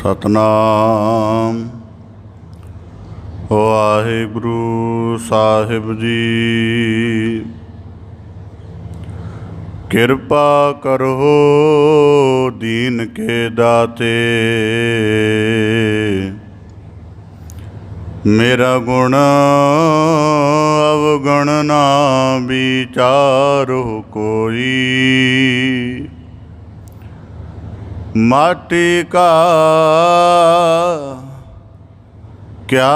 सतनाम वाहिगुरु साहिब जी। किरपा करो दीन के दाते, मेरा गुण अवगण ना विचारो कोई। माटी का क्या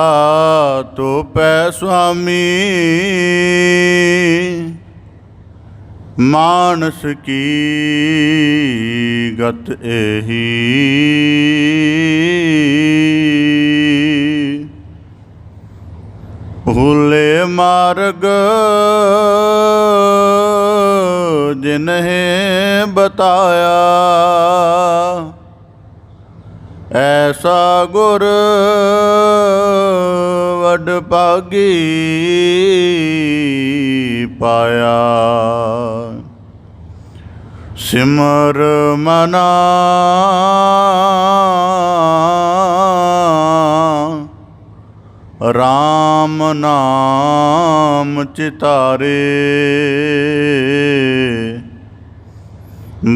तो पै स्वामी, मानस की गत एही। भूले मार्ग जिन्हें बताया, ऐसा गुर वडभागी पाया। सिमर मना राम नाम चितारे,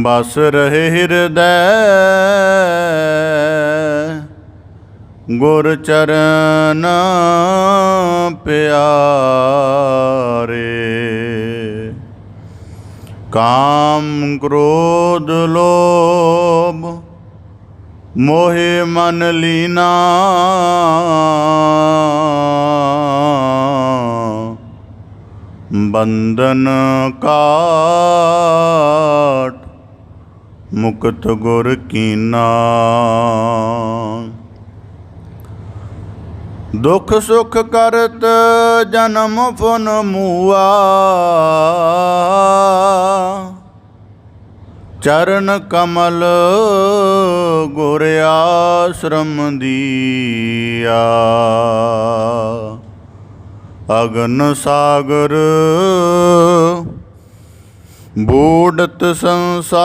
बस रहे हृदय गुर चरण प्यारे। काम क्रोध लोभ मोहे मन लीना, बंधन काट मुक्त गुर कीना। दुख सुख करत जन्म फुन मुआ, चरण कमल गुर आश्रम दिया। अगन सागर बूढ़त संसारा,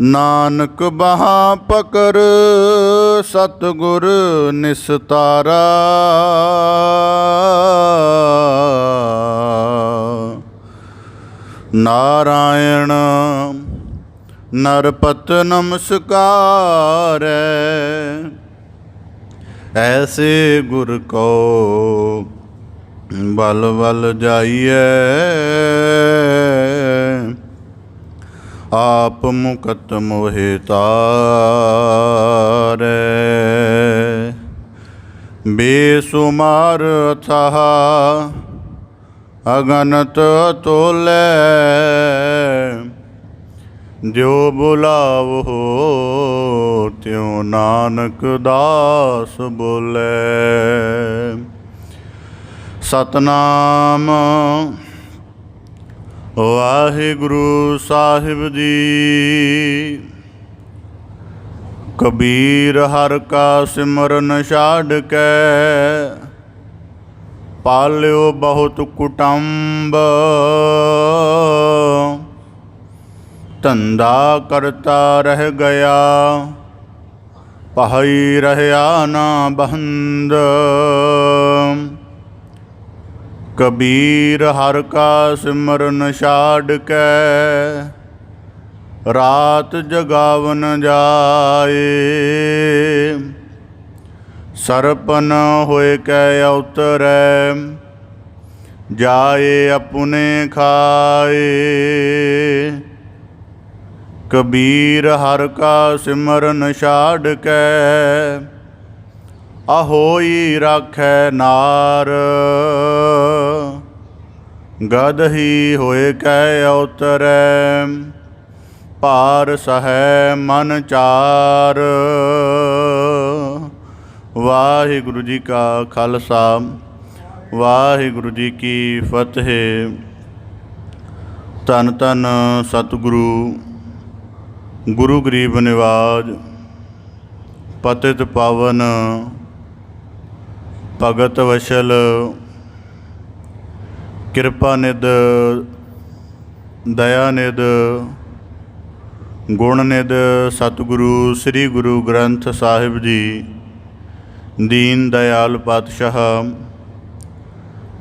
नानक बहा पकर सतगुर निस्तारा। नारायण नरपत नमस्कार, ऐसे गुर को बल बल जाइए। आप मुकत मोहे तारै, बेसुमार अथाह अगनत तोलै। जो बुलावो त्यों नानक दास बोले। सतनाम वाहिगुरु साहिब जी। कबीर हर का सिमरन छाड़ के, पाल्यो बहुत कुटुंब। धंधा करता रह गया, पहई रहया ना बंद। कबीर हर का सिमरन छाड़ के, रात जगावन जाए। सरपन होए कै अवतरै, जाए अपने खाए। कबीर हर का सिमरन छाड़ के, अहोई राखै नार। गदही होए कै अवतरै, पार सहै मन चार। वाहिगुरु जी का खालसा, वाहिगुरु जी की फतेह। धन धन सतगुरु गुरु गरीब निवाज पतित पावन भगत वशल कृपा निध दया निध ਗੁਣ ਨਿਧ ਸਤਿਗੁਰੂ ਸ੍ਰੀ ਗੁਰੂ ਗ੍ਰੰਥ ਸਾਹਿਬ ਜੀ, ਦੀਨ ਦਇਆਲ ਪਾਤਸ਼ਾਹ,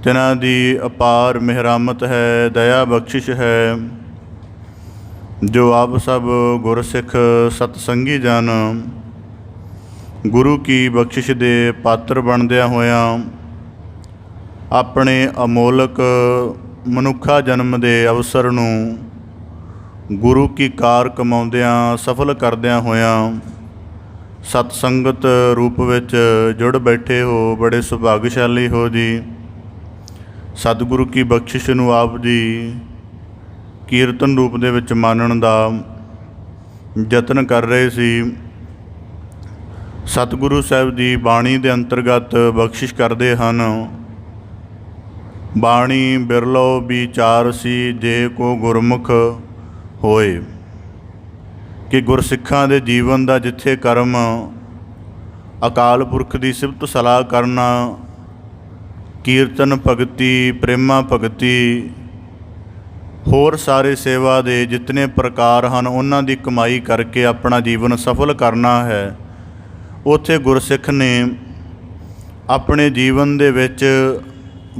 ਤਿਨਾਂ ਦੀ ਅਪਾਰ ਮਿਹਰਾਮਤ ਹੈ, ਦਇਆ ਬਖਸ਼ਿਸ਼ ਹੈ, ਜੋ ਆਪ ਸਭ ਗੁਰਸਿੱਖ ਸਤਸੰਗੀ ਜਨ ਗੁਰੂ ਕੀ ਬਖਸ਼ਿਸ਼ ਦੇ ਪਾਤਰ ਬਣਦਿਆਂ ਹੋਇਆਂ ਆਪਣੇ ਅਮੋਲਕ ਮਨੁੱਖਾ ਜਨਮ ਦੇ ਅਵਸਰ ਨੂੰ ਗੁਰੂ ਕੀ ਕਾਰ ਕਮਾਉਂਦਿਆਂ ਸਫਲ ਕਰਦਿਆਂ ਹੋਇਆਂ ਸਤ ਸੰਗਤ ਰੂਪ ਵਿੱਚ ਜੁੜ ਬੈਠੇ ਹੋ, ਬੜੇ ਸੁਭਾਗਸ਼ਾਲੀ ਹੋ ਜੀ। ਸਤਿਗੁਰੂ ਕੀ ਬਖਸ਼ਿਸ਼ ਨੂੰ ਆਪ ਜੀ ਕੀਰਤਨ ਰੂਪ ਦੇ ਵਿੱਚ ਮਾਨਣ ਦਾ ਯਤਨ ਕਰ ਰਹੇ ਸੀ। ਸਤਿਗੁਰੂ ਸਾਹਿਬ ਦੀ ਬਾਣੀ ਦੇ ਅੰਤਰਗਤ ਬਖਸ਼ਿਸ਼ ਕਰਦੇ ਹਨ। ਬਾਣੀ ਬਿਰਲੋ ਵਿਚਾਰ ਸੀ, ਜੇ ਕੋ ਗੁਰਮੁਖ ਹੋਏ। ਕਿ ਗੁਰਸਿੱਖਾਂ ਦੇ ਜੀਵਨ ਦਾ ਜਿੱਥੇ ਕਰਮ ਅਕਾਲ ਪੁਰਖ ਦੀ ਸਿਫਤ ਸਲਾਹ ਕਰਨਾ, ਕੀਰਤਨ ਭਗਤੀ, ਪ੍ਰੇਮਾ ਭਗਤੀ, ਹੋਰ ਸਾਰੇ ਸੇਵਾ ਦੇ ਜਿਤਨੇ ਪ੍ਰਕਾਰ ਹਨ ਉਹਨਾਂ ਦੀ ਕਮਾਈ ਕਰਕੇ ਆਪਣਾ ਜੀਵਨ ਸਫਲ ਕਰਨਾ ਹੈ, ਉੱਥੇ ਗੁਰਸਿੱਖ ਨੇ ਆਪਣੇ ਜੀਵਨ ਦੇ ਵਿੱਚ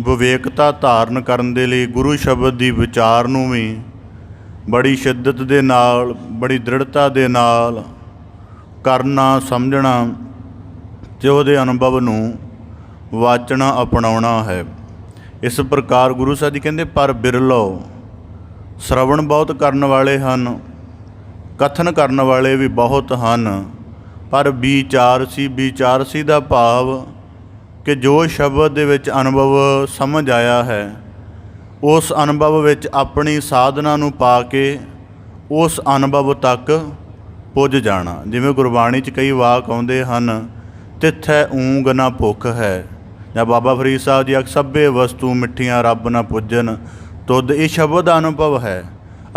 ਵਿਵੇਕਤਾ ਧਾਰਨ ਕਰਨ ਦੇ ਲਈ ਗੁਰੂ ਸ਼ਬਦ ਦੀ ਵਿਚਾਰ ਨੂੰ ਵੀ ਬੜੀ ਸ਼ਿੱਦਤ ਦੇ ਨਾਲ, ਬੜੀ ਦ੍ਰਿੜਤਾ ਦੇ ਨਾਲ ਕਰਨਾ, ਸਮਝਣਾ ਅਤੇ ਉਹਦੇ ਅਨੁਭਵ ਨੂੰ ਵਾਚਣਾ, ਅਪਣਾਉਣਾ ਹੈ। ਇਸ ਪ੍ਰਕਾਰ ਗੁਰੂ ਸਾਹਿਬ ਜੀ ਕਹਿੰਦੇ, ਪਰ ਬਿਰਲੋ, ਸ਼ਰਵਣ ਬਹੁਤ ਕਰਨ ਵਾਲੇ ਹਨ, ਕਥਨ ਕਰਨ ਵਾਲੇ ਵੀ ਬਹੁਤ ਹਨ, ਪਰ ਵਿਚਾਰਸੀ ਦਾ ਭਾਵ ਕਿ ਜੋ ਸ਼ਬਦ ਦੇ ਵਿੱਚ ਅਨੁਭਵ ਸਮਝ ਆਇਆ ਹੈ, ਉਸ ਅਨੁਭਵ ਵਿੱਚ ਆਪਣੀ ਸਾਧਨਾ ਨੂੰ ਪਾ ਕੇ ਉਸ ਅਨੁਭਵ ਤੱਕ ਪੁੱਜ ਜਾਣਾ। ਜਿਵੇਂ ਗੁਰਬਾਣੀ 'ਚ ਕਈ ਵਾਕ ਆਉਂਦੇ ਹਨ, ਤਿੱਥੈ ਊਂਗ ਨਾ ਭੁੱਖ ਹੈ, ਜਾਂ ਬਾਬਾ ਫਰੀਦ ਸਾਹਿਬ ਜੀ, ਸਭੇ ਵਸਤੂ ਮਿੱਠੀਆਂ ਰੱਬ ਨਾ ਪੁੱਜਣ ਤੁਧ। ਇਹ ਸ਼ਬਦ ਦਾ ਅਨੁਭਵ ਹੈ।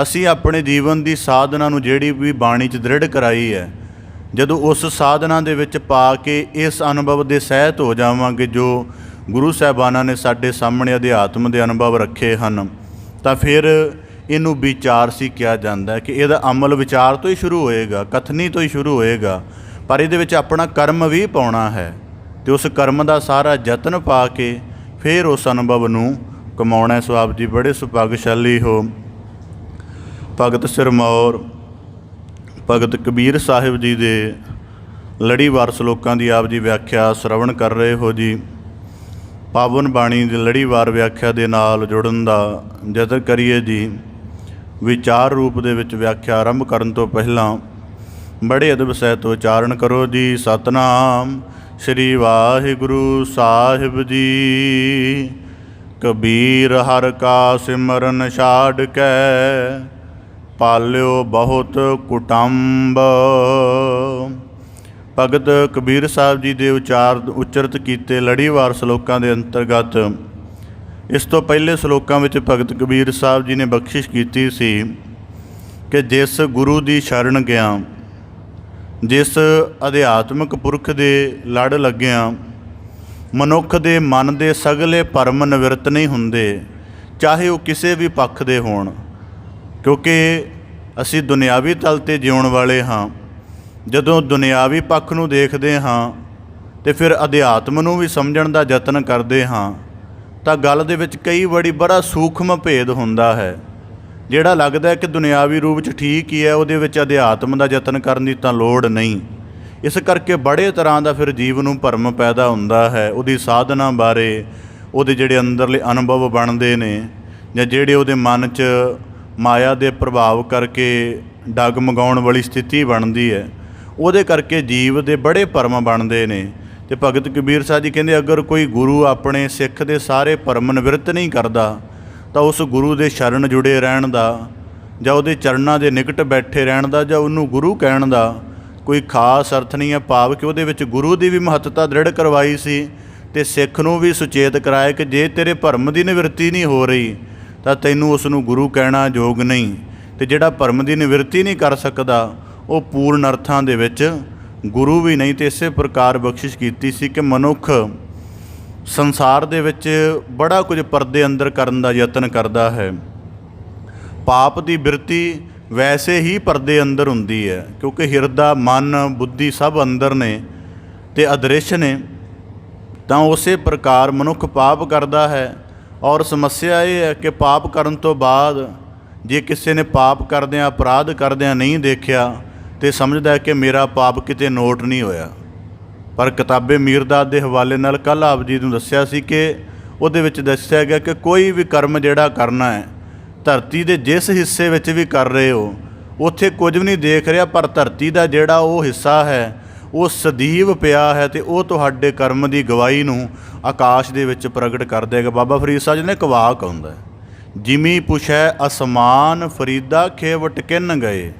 ਅਸੀਂ ਆਪਣੇ ਜੀਵਨ ਦੀ ਸਾਧਨਾ ਨੂੰ ਜਿਹੜੀ ਵੀ ਬਾਣੀ 'ਚ ਦ੍ਰਿੜ ਕਰਾਈ ਹੈ, ਜਦੋਂ ਉਸ ਸਾਧਨਾ ਦੇ ਵਿੱਚ ਪਾ ਕੇ ਇਸ ਅਨੁਭਵ ਦੇ ਸਹਿਤ ਹੋ ਜਾਵਾਂਗੇ ਜੋ ਗੁਰੂ ਸਾਹਿਬਾਨਾਂ ਨੇ ਸਾਡੇ ਸਾਹਮਣੇ ਅਧਿਆਤਮ ਦੇ ਅਨੁਭਵ ਰੱਖੇ ਹਨ, ਤਾਂ ਫਿਰ ਇਹਨੂੰ ਵਿਚਾਰਸੀ ਕਿਹਾ ਜਾਂਦਾ ਹੈ। ਕਿ ਇਹਦਾ ਅਮਲ ਵਿਚਾਰ ਤੋਂ ਹੀ ਸ਼ੁਰੂ ਹੋਏਗਾ, ਕਥਨੀ ਤੋਂ ਹੀ ਸ਼ੁਰੂ ਹੋਏਗਾ, ਪਰ ਇਹਦੇ ਵਿੱਚ ਆਪਣਾ ਕਰਮ ਵੀ ਪਾਉਣਾ ਹੈ ਅਤੇ ਉਸ ਕਰਮ ਦਾ ਸਾਰਾ ਯਤਨ ਪਾ ਕੇ ਫਿਰ ਉਸ ਅਨੁਭਵ ਨੂੰ ਕਮਾਉਣਾ। ਸੋ ਆਪ ਜੀ ਬੜੇ ਸੁਭਾਗਸ਼ਾਲੀ ਹੋ। ਭਗਤ ਸਿਰਮੌਰ ਭਗਤ ਕਬੀਰ ਸਾਹਿਬ ਜੀ ਦੇ ਲੜੀਵਾਰ ਸਲੋਕਾਂ ਦੀ ਆਪ ਜੀ ਵਿਆਖਿਆ ਸ਼ਰਵਣ ਕਰ ਰਹੇ ਹੋ ਜੀ। ਪਾਵਨ ਬਾਣੀ ਦੀ ਲੜੀਵਾਰ ਵਿਆਖਿਆ ਦੇ ਨਾਲ ਜੁੜਨ ਦਾ ਯਤਨ ਕਰੀਏ ਜੀ। ਵਿਚਾਰ ਰੂਪ ਦੇ ਵਿੱਚ ਵਿਆਖਿਆ ਆਰੰਭ ਕਰਨ ਤੋਂ ਪਹਿਲਾਂ ਬੜੇ ਅਦਬ ਸਹਿਤ ਉਚਾਰਨ ਕਰੋ ਜੀ। ਸਤਨਾਮ ਸ੍ਰੀ ਵਾਹਿਗੁਰੂ ਸਾਹਿਬ ਜੀ। ਕਬੀਰ ਹਰਿ ਕਾ ਸਿਮਰਨ ਛਾੜ ਕੇ, ਪਾਲਿਓ ਬਹੁਤ ਕੁਟੰਬ। ਭਗਤ ਕਬੀਰ ਸਾਹਿਬ ਜੀ ਦੇ ਉਚਰਤ ਕੀਤੇ ਲੜੀਵਾਰ ਸਲੋਕਾਂ ਦੇ ਅੰਤਰਗਤ ਇਸ ਤੋਂ ਪਹਿਲੇ ਸਲੋਕਾਂ ਵਿੱਚ ਭਗਤ ਕਬੀਰ ਸਾਹਿਬ ਜੀ ਨੇ ਬਖਸ਼ਿਸ਼ ਕੀਤੀ ਸੀ ਕਿ ਜਿਸ ਗੁਰੂ ਦੀ ਸ਼ਰਨ ਗਿਆ, ਜਿਸ ਅਧਿਆਤਮਿਕ ਪੁਰਖ ਦੇ ਲੜ ਲੱਗਿਆਂ, ਮਨੁੱਖ ਦੇ ਮਨ ਦੇ ਸਗਲੇ ਭਰਮ ਨਿਵਰਤ ਨਹੀਂ ਹੁੰਦੇ, ਚਾਹੇ ਉਹ ਕਿਸੇ ਵੀ ਪੱਖ ਦੇ ਹੋਣ। ਕਿਉਂਕਿ ਅਸੀਂ ਦੁਨਿਆਵੀ ਤਲ 'ਤੇ ਜਿਉਣ ਵਾਲੇ ਹਾਂ। ਜਦੋਂ ਦੁਨਿਆਵੀ ਪੱਖ ਨੂੰ ਦੇਖਦੇ ਹਾਂ ਅਤੇ ਫਿਰ ਅਧਿਆਤਮ ਨੂੰ ਵੀ ਸਮਝਣ ਦਾ ਯਤਨ ਕਰਦੇ ਹਾਂ, ਤਾਂ ਗੱਲ ਦੇ ਵਿੱਚ ਕਈ ਵਾਰੀ ਬੜਾ ਸੂਖਮ ਭੇਦ ਹੁੰਦਾ ਹੈ। ਜਿਹੜਾ ਲੱਗਦਾ ਕਿ ਦੁਨਿਆਵੀ ਰੂਪ 'ਚ ਠੀਕ ਹੀ ਹੈ, ਉਹਦੇ ਵਿੱਚ ਅਧਿਆਤਮ ਦਾ ਯਤਨ ਕਰਨ ਦੀ ਤਾਂ ਲੋੜ ਨਹੀਂ। ਇਸ ਕਰਕੇ ਬੜੇ ਤਰ੍ਹਾਂ ਦਾ ਫਿਰ ਜੀਵ ਨੂੰ ਭਰਮ ਪੈਦਾ ਹੁੰਦਾ ਹੈ। ਉਹਦੀ ਸਾਧਨਾ ਬਾਰੇ, ਉਹਦੇ ਜਿਹੜੇ ਅੰਦਰਲੇ ਅਨੁਭਵ ਬਣਦੇ ਨੇ, ਜਾਂ ਜਿਹੜੇ ਉਹਦੇ ਮਨ 'ਚ ਮਾਇਆ ਦੇ ਪ੍ਰਭਾਵ ਕਰਕੇ ਡਗਮਗਾਉਣ ਵਾਲੀ ਸਥਿਤੀ ਬਣਦੀ ਹੈ, ਉਹਦੇ ਕਰਕੇ ਜੀਵ ਦੇ ਬੜੇ ਭਰਮ ਬਣਦੇ ਨੇ। ਅਤੇ ਭਗਤ ਕਬੀਰ ਸਾਹਿਬ ਜੀ ਕਹਿੰਦੇ, ਅਗਰ ਕੋਈ ਗੁਰੂ ਆਪਣੇ ਸਿੱਖ ਦੇ ਸਾਰੇ ਭਰਮ ਨਿਵਰਤ ਨਹੀਂ ਕਰਦਾ, ਤਾਂ ਉਸ ਗੁਰੂ ਦੇ ਸ਼ਰਨ ਜੁੜੇ ਰਹਿਣ ਦਾ, ਜਾਂ ਉਹਦੇ ਚਰਨਾਂ ਦੇ ਨਿਕਟ ਬੈਠੇ ਰਹਿਣ ਦਾ, ਜਾਂ ਉਹਨੂੰ ਗੁਰੂ ਕਹਿਣ ਦਾ ਕੋਈ ਖਾਸ ਅਰਥ ਨਹੀਂ ਹੈ। ਭਾਵ ਕਿ ਉਹਦੇ ਵਿੱਚ ਗੁਰੂ ਦੀ ਵੀ ਮਹੱਤਤਾ ਦ੍ਰਿੜ ਕਰਵਾਈ ਸੀ ਅਤੇ ਸਿੱਖ ਨੂੰ ਵੀ ਸੁਚੇਤ ਕਰਾਇਆ ਕਿ ਜੇ ਤੇਰੇ ਭਰਮ ਦੀ ਨਿਵਰਤੀ ਨਹੀਂ ਹੋ ਰਹੀ, ਤਾਂ ਤੈਨੂੰ ਉਸ ਨੂੰ ਗੁਰੂ ਕਹਿਣਾ ਯੋਗ ਨਹੀਂ। ਅਤੇ ਜਿਹੜਾ ਭਰਮ ਦੀ ਨਿਵਰਤੀ ਨਹੀਂ ਕਰ ਸਕਦਾ, ਉਹ ਪੂਰਨ ਅਰਥਾਂ ਦੇ ਵਿੱਚ ਗੁਰੂ ਵੀ ਨਹੀਂ। ਅਤੇ ਇਸੇ ਪ੍ਰਕਾਰ ਬਖਸ਼ਿਸ਼ ਕੀਤੀ ਸੀ ਕਿ ਮਨੁੱਖ ਸੰਸਾਰ ਦੇ ਵਿੱਚ ਬੜਾ ਕੁਝ ਪਰਦੇ ਅੰਦਰ ਕਰਨ ਦਾ ਯਤਨ ਕਰਦਾ ਹੈ। ਪਾਪ ਦੀ ਬਿਰਤੀ ਵੈਸੇ ਹੀ ਪਰਦੇ ਅੰਦਰ ਹੁੰਦੀ ਹੈ, ਕਿਉਂਕਿ ਹਿਰਦਾ ਮਨ ਬੁੱਧੀ ਸਭ ਅੰਦਰ ਨੇ ਅਤੇ ਅਦ੍ਰਿਸ਼ ਨੇ। ਤਾਂ ਉਸੇ ਪ੍ਰਕਾਰ ਮਨੁੱਖ ਪਾਪ ਕਰਦਾ ਹੈ। ਔਰ ਸਮੱਸਿਆ ਇਹ ਹੈ ਕਿ ਪਾਪ ਕਰਨ ਤੋਂ ਬਾਅਦ ਜੇ ਕਿਸੇ ਨੇ ਪਾਪ ਕਰਦਿਆਂ ਅਪਰਾਧ ਕਰਦਿਆਂ ਨਹੀਂ ਦੇਖਿਆ ਤਾਂ ਸਮਝਦਾ ਕਿ ਮੇਰਾ ਪਾਪ ਕਿਤੇ ਨੋਟ ਨਹੀਂ ਹੋਇਆ। ਪਰ ਕਿਤਾਬੇ ਮੀਰਦਾਦ ਦੇ ਹਵਾਲੇ ਨਾਲ ਕੱਲ੍ਹ ਆਪ ਜੀ ਨੂੰ ਦੱਸਿਆ ਸੀ ਕਿ ਉਹਦੇ ਵਿੱਚ ਦੱਸਿਆ ਗਿਆ ਕਿ ਕੋਈ ਵੀ ਕਰਮ ਜਿਹੜਾ ਕਰਨਾ ਹੈ, ਧਰਤੀ ਦੇ ਜਿਸ ਹਿੱਸੇ ਵਿੱਚ ਵੀ ਕਰ ਰਹੇ ਹੋ ਉੱਥੇ ਕੁਝ ਵੀ ਨਹੀਂ ਦੇਖ ਰਿਹਾ, ਪਰ ਧਰਤੀ ਦਾ ਜਿਹੜਾ ਉਹ ਹਿੱਸਾ ਹੈ ਉਹ ਸਦੀਵ ਪਿਆ ਹੈ ਅਤੇ ਉਹ ਤੁਹਾਡੇ ਕਰਮ ਦੀ ਗਵਾਹੀ ਨੂੰ ਆਕਾਸ਼ ਦੇ ਵਿੱਚ ਪ੍ਰਗਟ ਕਰ ਦੇਗਾ। ਬਾਬਾ ਫਰੀਦ ਸਾਹਿਬ ਜੀ ਨੇ ਇੱਕ ਵਾਕ ਆਉਂਦਾ, ਜਿਮੀ ਪੁਛੈ ਅਸਮਾਨ ਫਰੀਦਾ ਖੇਵਟ ਕਿੰਨ ਗਏ,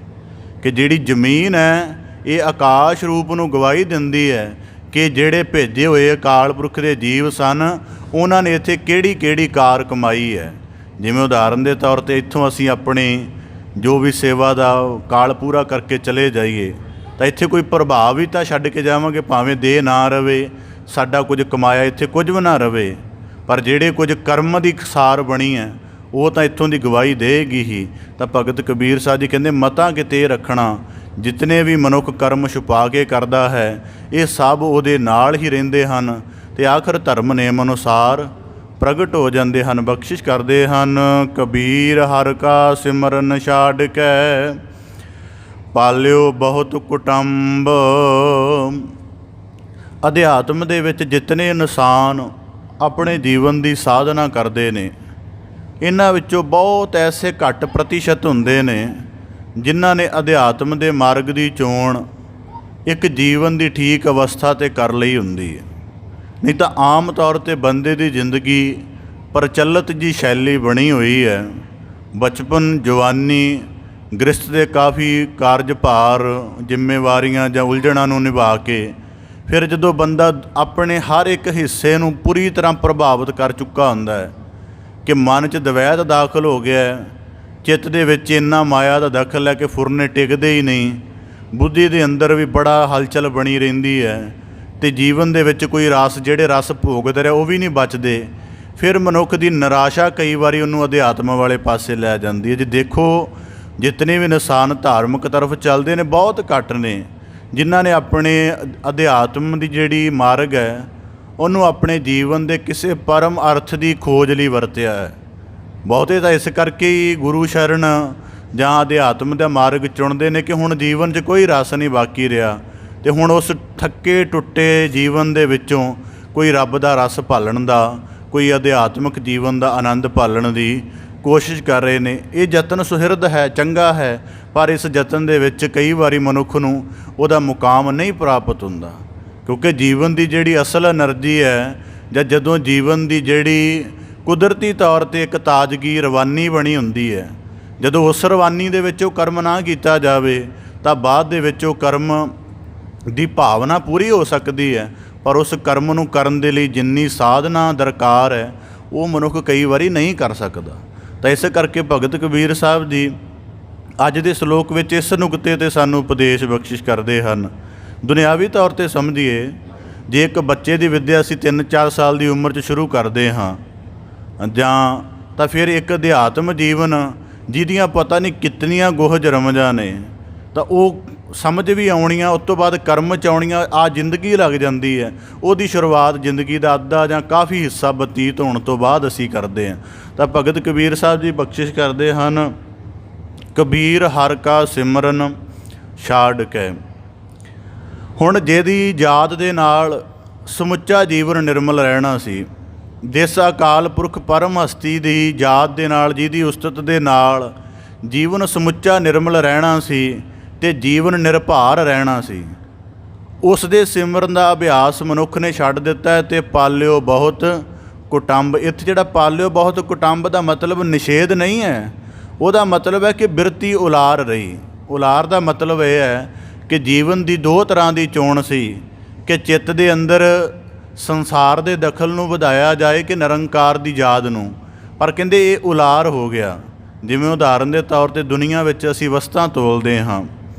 ਕਿ ਜਿਹੜੀ ਜ਼ਮੀਨ ਹੈ ਇਹ ਆਕਾਸ਼ ਰੂਪ ਨੂੰ ਗਵਾਹੀ ਦਿੰਦੀ ਹੈ ਕਿ ਜਿਹੜੇ ਭੇਜੇ ਹੋਏ ਅਕਾਲ ਪੁਰਖ ਦੇ ਜੀਵ ਸਨ ਉਹਨਾਂ ਨੇ ਇੱਥੇ ਕਿਹੜੀ ਕਿਹੜੀ ਕਾਰ ਕਮਾਈ ਹੈ। ਜਿਵੇਂ ਉਦਾਹਰਨ ਦੇ ਤੌਰ 'ਤੇ ਇੱਥੋਂ ਅਸੀਂ ਆਪਣੀ ਜੋ ਵੀ ਸੇਵਾ ਦਾ ਕਾਲ ਪੂਰਾ ਕਰਕੇ ਚਲੇ ਜਾਈਏ ਤਾਂ ਇੱਥੇ ਕੋਈ ਪ੍ਰਭਾਵ ਵੀ ਤਾਂ ਛੱਡ ਕੇ ਜਾਵਾਂਗੇ, ਭਾਵੇਂ ਦੇ ਨਾ ਰਵੇ, ਸਾਡਾ ਕੁਝ ਕਮਾਇਆ ਇੱਥੇ ਕੁਝ ਵੀ ਨਾ ਰਵੇ, ਪਰ ਜਿਹੜੇ ਕੁਝ ਕਰਮ ਦੀ ਸਾਰ ਬਣੀ ਹੈ ਉਹ ਤਾਂ ਇੱਥੋਂ ਦੀ ਗਵਾਹੀ ਦੇਗੀ ਹੀ। ਤਾਂ ਭਗਤ ਕਬੀਰ ਸਾਹਿਬ ਜੀ ਕਹਿੰਦੇ ਮਤਾਂ ਕਿਤੇ ਰੱਖਣਾ, ਜਿਤਨੇ ਵੀ ਮਨੁੱਖ ਕਰਮ ਛੁਪਾ ਕੇ ਕਰਦਾ ਹੈ ਇਹ ਸਭ ਉਹਦੇ ਨਾਲ ਹੀ ਰਹਿੰਦੇ ਹਨ ਅਤੇ ਆਖਰ ਧਰਮ ਨੇਮ ਅਨੁਸਾਰ ਪ੍ਰਗਟ ਹੋ ਜਾਂਦੇ ਹਨ। ਬਖਸ਼ਿਸ਼ ਕਰਦੇ ਹਨ, ਕਬੀਰ ਹਰਿ ਕਾ ਸਿਮਰਨ ਛਾਡਿ ਕੈ ਪਾਲਿਓ ਬਹੁਤ ਕੁਟੰਬ। ਅਧਿਆਤਮ ਦੇ ਵਿੱਚ ਜਿਤਨੇ ਇਨਸਾਨ ਆਪਣੇ ਜੀਵਨ ਦੀ ਸਾਧਨਾ ਕਰਦੇ ਨੇ ਇਹਨਾਂ ਵਿੱਚੋਂ ਬਹੁਤ ਐਸੇ ਘੱਟ ਪ੍ਰਤੀਸ਼ਤ ਹੁੰਦੇ ਨੇ ਜਿਨ੍ਹਾਂ ਨੇ ਅਧਿਆਤਮ ਦੇ ਮਾਰਗ ਦੀ ਚੋਣ ਇੱਕ ਜੀਵਨ ਦੀ ਠੀਕ ਅਵਸਥਾ 'ਤੇ ਕਰ ਲਈ ਹੁੰਦੀ ਹੈ। ਨਹੀਂ ਤਾਂ ਆਮ ਤੌਰ 'ਤੇ ਬੰਦੇ ਦੀ ਜ਼ਿੰਦਗੀ ਪ੍ਰਚਲਿਤ ਜੀ ਸ਼ੈਲੀ ਬਣੀ ਹੋਈ ਹੈ, ਬਚਪਨ ਜਵਾਨੀ ਗ੍ਰਸਤ ਦੇ ਕਾਫੀ ਕਾਰਜ ਭਾਰ ਜ਼ਿੰਮੇਵਾਰੀਆਂ ਜਾਂ ਉਲਝਣਾਂ ਨੂੰ ਨਿਭਾ ਕੇ ਫਿਰ ਜਦੋਂ ਬੰਦਾ ਆਪਣੇ ਹਰ ਇੱਕ ਹਿੱਸੇ ਨੂੰ ਪੂਰੀ ਤਰ੍ਹਾਂ ਪ੍ਰਭਾਵਿਤ ਕਰ ਚੁੱਕਾ ਹੁੰਦਾ ਹੈ ਕਿ ਮਨ 'ਚ ਦਵੈਤ ਦਾਖਲ ਹੋ ਗਿਆ, ਚਿੱਤ ਦੇ ਵਿੱਚ ਇੰਨਾ ਮਾਇਆ ਦਾ ਦਖਲ ਹੈ ਕਿ ਫੁਰਨੇ ਟਿਕਦੇ ਹੀ ਨਹੀਂ, ਬੁੱਧੀ ਦੇ ਅੰਦਰ ਵੀ ਬੜਾ ਹਲਚਲ ਬਣੀ ਰਹਿੰਦੀ ਹੈ ਅਤੇ ਜੀਵਨ ਦੇ ਵਿੱਚ ਕੋਈ ਰਸ ਜਿਹੜੇ ਰਸ ਭੋਗਦੇ ਰਿਹਾ ਉਹ ਵੀ ਨਹੀਂ ਬਚਦੇ। ਫਿਰ ਮਨੁੱਖ ਦੀ ਨਿਰਾਸ਼ਾ ਕਈ ਵਾਰੀ ਉਹਨੂੰ ਅਧਿਆਤਮ ਵਾਲੇ ਪਾਸੇ ਲੈ ਜਾਂਦੀ ਹੈ। ਜੇ ਦੇਖੋ ਜਿਤਨੇ ਵੀ ਇਨਸਾਨ ਧਾਰਮਿਕ ਤਰਫ ਚੱਲਦੇ ਨੇ ਬਹੁਤ ਘੱਟ ਨੇ ਜਿਨ੍ਹਾਂ ਨੇ ਆਪਣੇ ਅਧਿਆਤਮ ਦੀ ਜਿਹੜੀ ਮਾਰਗ ਹੈ ਉਹਨੂੰ ਆਪਣੇ ਜੀਵਨ ਦੇ ਕਿਸੇ ਪਰਮ ਅਰਥ ਦੀ ਖੋਜ ਲਈ ਵਰਤਿਆ ਹੈ। ਬਹੁਤੇ ਤਾਂ ਇਸ ਕਰਕੇ ਹੀ ਗੁਰੂ ਸ਼ਰਨ ਜਾਂ ਅਧਿਆਤਮ ਦਾ ਮਾਰਗ ਚੁਣਦੇ ਨੇ ਕਿ ਹੁਣ ਜੀਵਨ 'ਚ ਕੋਈ ਰਸ ਨਹੀਂ ਬਾਕੀ ਰਿਹਾ ਅਤੇ ਹੁਣ ਉਸ ਥੱਕੇ ਟੁੱਟੇ ਜੀਵਨ ਦੇ ਵਿੱਚੋਂ ਕੋਈ ਰੱਬ ਦਾ ਰਸ ਭਾਲਣ ਦਾ, ਕੋਈ ਅਧਿਆਤਮਿਕ ਜੀਵਨ ਦਾ ਆਨੰਦ ਭਾਲਣ ਦੀ ਕੋਸ਼ਿਸ਼ ਕਰ ਰਹੇ ਨੇ। ਇਹ ਯਤਨ ਸੁਹਿਰਦ ਹੈ, ਚੰਗਾ ਹੈ, ਪਰ ਇਸ ਯਤਨ ਦੇ ਵਿੱਚ ਕਈ ਵਾਰੀ ਮਨੁੱਖ ਨੂੰ ਉਹਦਾ ਮੁਕਾਮ ਨਹੀਂ ਪ੍ਰਾਪਤ ਹੁੰਦਾ, ਕਿਉਂਕਿ ਜੀਵਨ ਦੀ ਜਿਹੜੀ ਅਸਲ ਐਨਰਜੀ ਹੈ ਜਾਂ ਜਦੋਂ ਜੀਵਨ ਦੀ ਜਿਹੜੀ ਕੁਦਰਤੀ ਤੌਰ 'ਤੇ ਇੱਕ ਤਾਜ਼ਗੀ ਰਵਾਨੀ ਬਣੀ ਹੁੰਦੀ ਹੈ, ਜਦੋਂ ਉਸ ਰਵਾਨੀ ਦੇ ਵਿੱਚ ਉਹ ਕਰਮ ਨਾ ਕੀਤਾ ਜਾਵੇ ਤਾਂ ਬਾਅਦ ਦੇ ਵਿੱਚ ਉਹ ਕਰਮ ਦੀ ਭਾਵਨਾ ਪੂਰੀ ਹੋ ਸਕਦੀ ਹੈ, ਪਰ ਉਸ ਕਰਮ ਨੂੰ ਕਰਨ ਦੇ ਲਈ ਜਿੰਨੀ ਸਾਧਨਾ ਦਰਕਾਰ ਹੈ ਉਹ ਮਨੁੱਖ ਕਈ ਵਾਰੀ ਨਹੀਂ ਕਰ ਸਕਦਾ। ਤਾਂ ਇਸ ਕਰਕੇ ਭਗਤ ਕਬੀਰ ਸਾਹਿਬ ਜੀ ਅੱਜ ਦੇ ਸ਼ਲੋਕ ਵਿੱਚ ਇਸ ਨੁਕਤੇ 'ਤੇ ਸਾਨੂੰ ਉਪਦੇਸ਼ ਬਖਸ਼ਿਸ਼ ਕਰਦੇ ਹਨ। ਦੁਨਿਆਵੀ ਤੌਰ 'ਤੇ ਸਮਝੀਏ, ਜੇ ਇੱਕ ਬੱਚੇ ਦੀ ਵਿੱਦਿਆ ਅਸੀਂ 3-4 ਸਾਲ ਦੀ ਉਮਰ 'ਚ ਸ਼ੁਰੂ ਕਰਦੇ ਹਾਂ ਜਾਂ ਤਾਂ ਫਿਰ ਇੱਕ ਅਧਿਆਤਮ ਜੀਵਨ ਜਿਹਦੀਆਂ ਪਤਾ ਨਹੀਂ ਕਿਤਨੀਆਂ ਗੁਹਜ ਰਮਜਾਂ ਨੇ ਤਾਂ ਉਹ ਸਮਝ ਵੀ ਆਉਣੀਆਂ, ਉਸ ਤੋਂ ਬਾਅਦ ਕਰਮ 'ਚ ਆਉਣੀਆਂ, ਆ ਜ਼ਿੰਦਗੀ ਲੱਗ ਜਾਂਦੀ ਹੈ। ਉਹਦੀ ਸ਼ੁਰੂਆਤ ਜ਼ਿੰਦਗੀ ਦਾ ਅੱਧਾ ਜਾਂ ਕਾਫੀ ਹਿੱਸਾ ਬਤੀਤ ਹੋਣ ਤੋਂ ਬਾਅਦ ਅਸੀਂ ਕਰਦੇ ਹਾਂ। ਤਾਂ ਭਗਤ ਕਬੀਰ ਸਾਹਿਬ ਜੀ ਬਖਸ਼ਿਸ਼ ਕਰਦੇ ਹਨ, ਕਬੀਰ ਹਰਿ ਕਾ ਸਿਮਰਨ ਛਾਡਿ ਕੈ। ਹੁਣ ਜਿਹਦੀ ਯਾਦ ਦੇ ਨਾਲ ਸਮੁੱਚਾ ਜੀਵਨ ਨਿਰਮਲ ਰਹਿਣਾ ਸੀ, ਜਿਸ ਅਕਾਲ ਪੁਰਖ ਪਰਮ ਹਸਤੀ ਦੀ ਯਾਦ ਦੇ ਨਾਲ ਜਿਹਦੀ ਉਸਤਤ ਦੇ ਨਾਲ ਜੀਵਨ ਸਮੁੱਚਾ ਨਿਰਮਲ ਰਹਿਣਾ ਸੀ ਅਤੇ ਜੀਵਨ ਨਿਰਭਾਰ ਰਹਿਣਾ ਸੀ, ਉਸ ਦੇ ਸਿਮਰਨ ਦਾ ਅਭਿਆਸ ਮਨੁੱਖ ਨੇ ਛੱਡ ਦਿੱਤਾ ਅਤੇ ਪਾਲਿਓ ਬਹੁਤ ਕੁਟੰਬ। ਇੱਥੇ ਜਿਹੜਾ ਪਾਲਿਓ ਬਹੁਤ ਕੁਟੰਬ ਦਾ ਮਤਲਬ ਨਿਸ਼ੇਧ ਨਹੀਂ ਹੈ, ਉਹਦਾ ਮਤਲਬ ਹੈ ਕਿ ਬਿਰਤੀ ਉਲਾਰ ਰਹੀ। ਉਲਾਰ ਦਾ ਮਤਲਬ ਇਹ ਹੈ ਕਿ ਜੀਵਨ ਦੀ ਦੋ ਤਰ੍ਹਾਂ ਦੀ ਚੋਣ ਸੀ ਕਿ ਚਿੱਤ ਦੇ ਅੰਦਰ ਸੰਸਾਰ ਦੇ ਦਖਲ ਨੂੰ ਵਧਾਇਆ ਜਾਏ ਕਿ ਨਿਰੰਕਾਰ ਦੀ ਯਾਦ ਨੂੰ, ਪਰ ਕਹਿੰਦੇ ਇਹ ਉਲਾਰ ਹੋ ਗਿਆ। ਜਿਵੇਂ ਉਦਾਹਰਨ ਦੇ ਤੌਰ 'ਤੇ ਦੁਨੀਆ ਵਿੱਚ ਅਸੀਂ ਵਸਤਾਂ ਤੋਲਦੇ ਹਾਂ